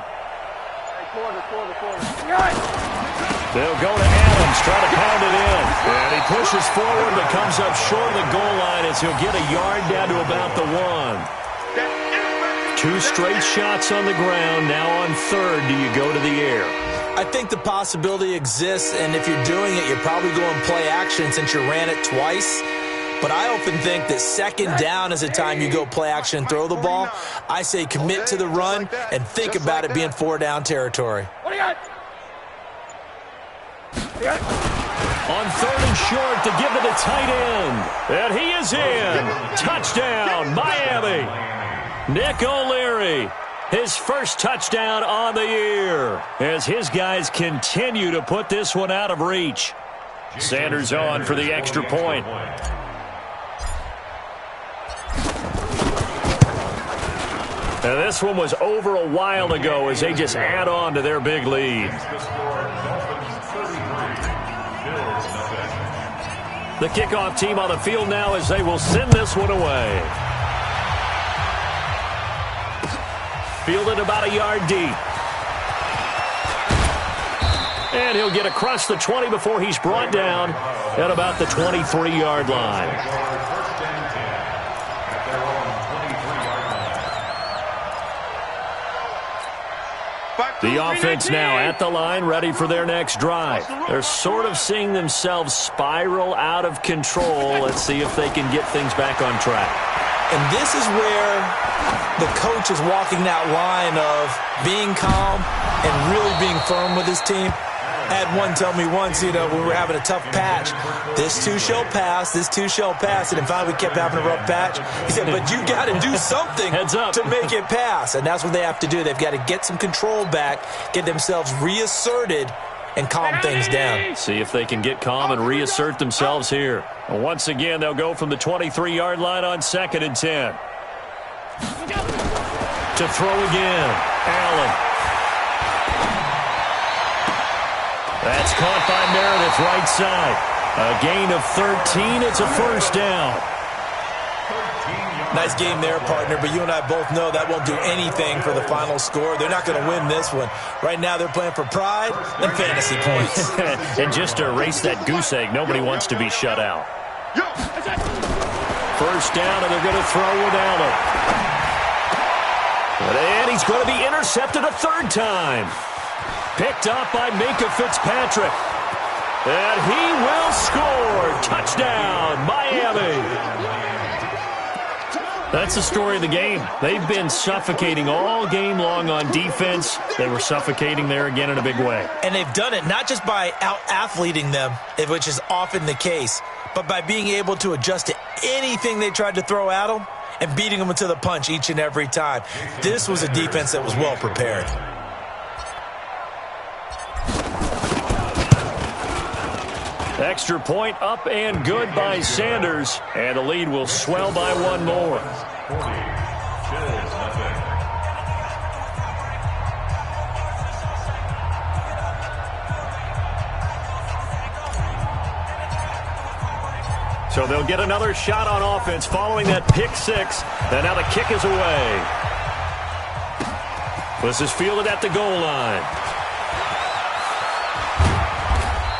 They'll go to Adams, try to pound it in. And he pushes forward but comes up short of the goal line as he'll get a yard down to about the 1. 2 straight shots on the ground. Now on third, do you go to the air? I think the possibility exists, and if you're doing it, you're probably going play action since you ran it twice. But I often think that 2nd down is a time you go play action and throw the ball. I say commit to the run and think about it being 4-down territory. On 3rd and short to give it a tight end. And he is in. Touchdown, Miami. Nick O'Leary. His first touchdown on the year as his guys continue to put this one out of reach. Sanders on for the extra point. Now this one was over a while ago as they just add on to their big lead. The kickoff team on the field now as they will send this one away. Fielded about a yard deep. And he'll get across the 20 before he's brought down at about the 23-yard line. The offense now at the line, ready for their next drive. They're sort of seeing themselves spiral out of control. Let's see if they can get things back on track. And this is where the coach is walking that line of being calm and really being firm with his team. I had one tell me once, when we were having a tough patch, this too shall pass, this too shall pass. And in fact, we kept having a rough patch. He said, but you got to do something to make it pass. And that's what they have to do. They've got to get some control back, get themselves reasserted, and calm things down. See if they can get calm and reassert themselves here. Once again, they'll go from the 23-yard line on 2nd and 10. To throw again, Allen. That's caught by Meredith, right side. A gain of 13. It's a first down. Nice game there, partner, but you and I both know that won't do anything for the final score. They're not going to win this one. Right now, they're playing for pride and fantasy points. And just to erase that goose egg, nobody wants to be shut out. First down, and they're going to throw without it. And he's going to be intercepted a third time. Picked up by Minka Fitzpatrick. And he will score. Touchdown, Miami. That's the story of the game. They've been suffocating all game long on defense. They were suffocating there again in a big way. And they've done it not just by out-athleting them, which is often the case, but by being able to adjust to anything they tried to throw at them and beating them to the punch each and every time. This was a defense that was well prepared. Extra point up and good by Sanders. And the lead will swell by one more. So they'll get another shot on offense following that pick six. And now the kick is away. This is fielded at the goal line.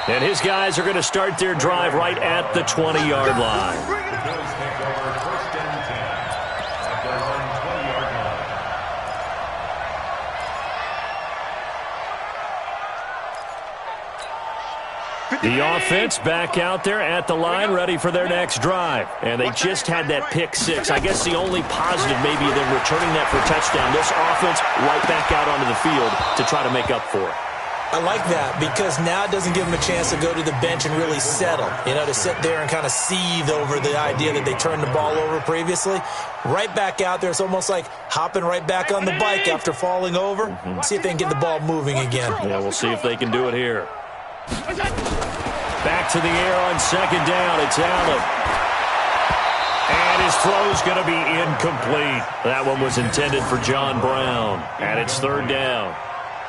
And his guys are going to start their drive right at the 20-yard line. The offense back out there at the line, ready for their next drive. And they just had that pick six. I guess the only positive maybe them returning that for a touchdown. This offense right back out onto the field to try to make up for it. I like that because now it doesn't give them a chance to go to the bench and really settle, to sit there and kind of seethe over the idea that they turned the ball over previously. Right back out there, it's almost like hopping right back on the bike after falling over. See if they can get the ball moving again. Yeah, we'll see if they can do it here. Back to the air on second down. It's Allen. And his throw's going to be incomplete. That one was intended for John Brown. And it's third down.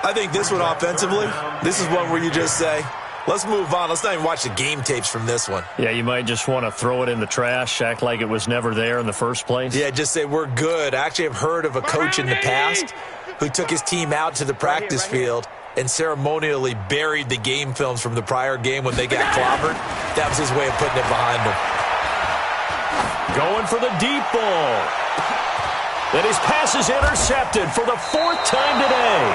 I think this one offensively, this is one where you just say, let's move on. Let's not even watch the game tapes from this one. Yeah, you might just want to throw it in the trash, act like it was never there in the first place. Yeah, just say we're good. I actually have heard of a coach in the past who took his team out to the practice field and ceremonially buried the game films from the prior game when they got clobbered. That was his way of putting it behind them. Going for the deep ball. And his pass is intercepted for the fourth time today.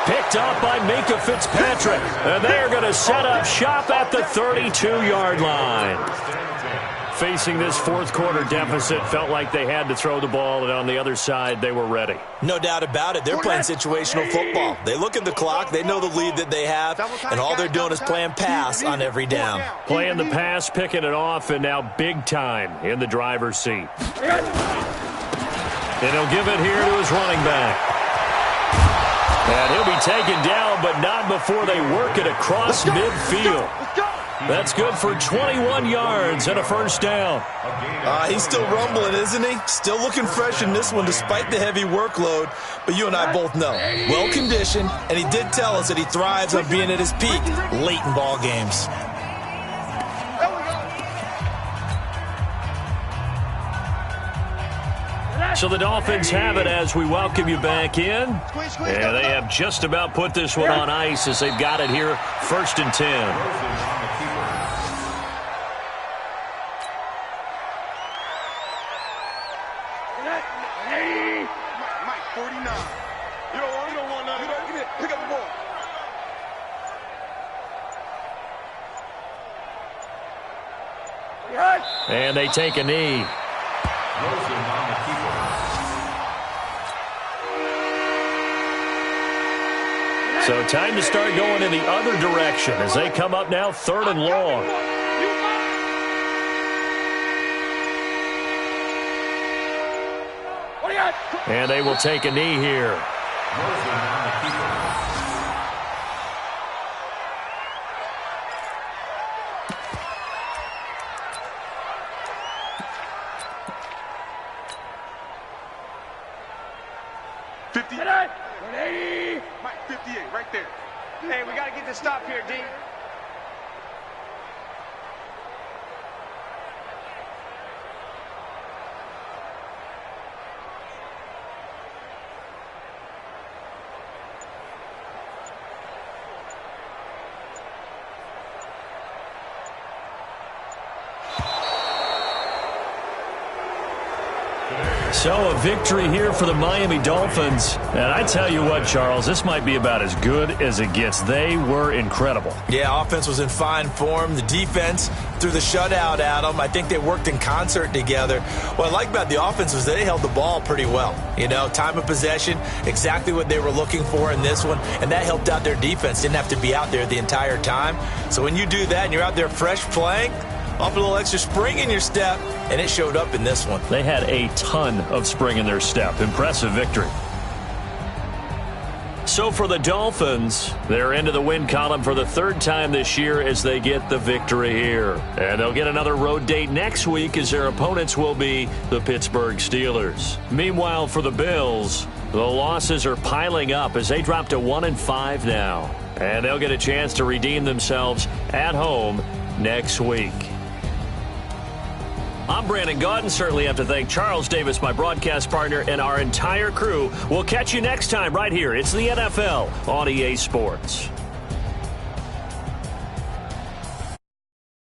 Picked up by Minka Fitzpatrick. And they're going to set up shop at the 32-yard line. Facing this fourth quarter deficit, felt like they had to throw the ball, and on the other side, they were ready. No doubt about it. They're playing situational football. They look at the clock, they know the lead that they have, and all they're doing is playing pass on every down. Playing the pass, picking it off, and now big time in the driver's seat. And he'll give it here to his running back. And he'll be taken down, but not before they work it across midfield. That's good for 21 yards and a first down. He's still rumbling, isn't he? Still looking fresh in this one despite the heavy workload. But you and I both know, well-conditioned, and he did tell us that he thrives on being at his peak late in ball games. So the Dolphins have it as we welcome you back in. And they have just about put this one on ice as they've got it here, 1st and 10. Mike, 49. You don't want nothing. Pick up the ball. And they take a knee. So time to start going in the other direction as they come up now 3rd and long. And they will take a knee here. Hey, we got to get the stop here, D. So a victory here for the Miami Dolphins. And I tell you what, Charles, this might be about as good as it gets. They were incredible. Yeah, offense was in fine form. The defense threw the shutout at them. I think they worked in concert together. What I like about the offense was they held the ball pretty well. You know, time of possession, exactly what they were looking for in this one. And that helped out their defense. Didn't have to be out there the entire time. So when you do that and you're out there fresh playing, off a little extra spring in your step, and it showed up in this one. They had a ton of spring in their step. Impressive victory. So for the Dolphins, they're into the win column for the third time this year as they get the victory here. And they'll get another road date next week as their opponents will be the Pittsburgh Steelers. Meanwhile, for the Bills, the losses are piling up as they drop to 1-5 now. And they'll get a chance to redeem themselves at home next week. I'm Brandon Gaudin. Certainly have to thank Charles Davis, my broadcast partner, and our entire crew. We'll catch you next time right here. It's the NFL on EA Sports.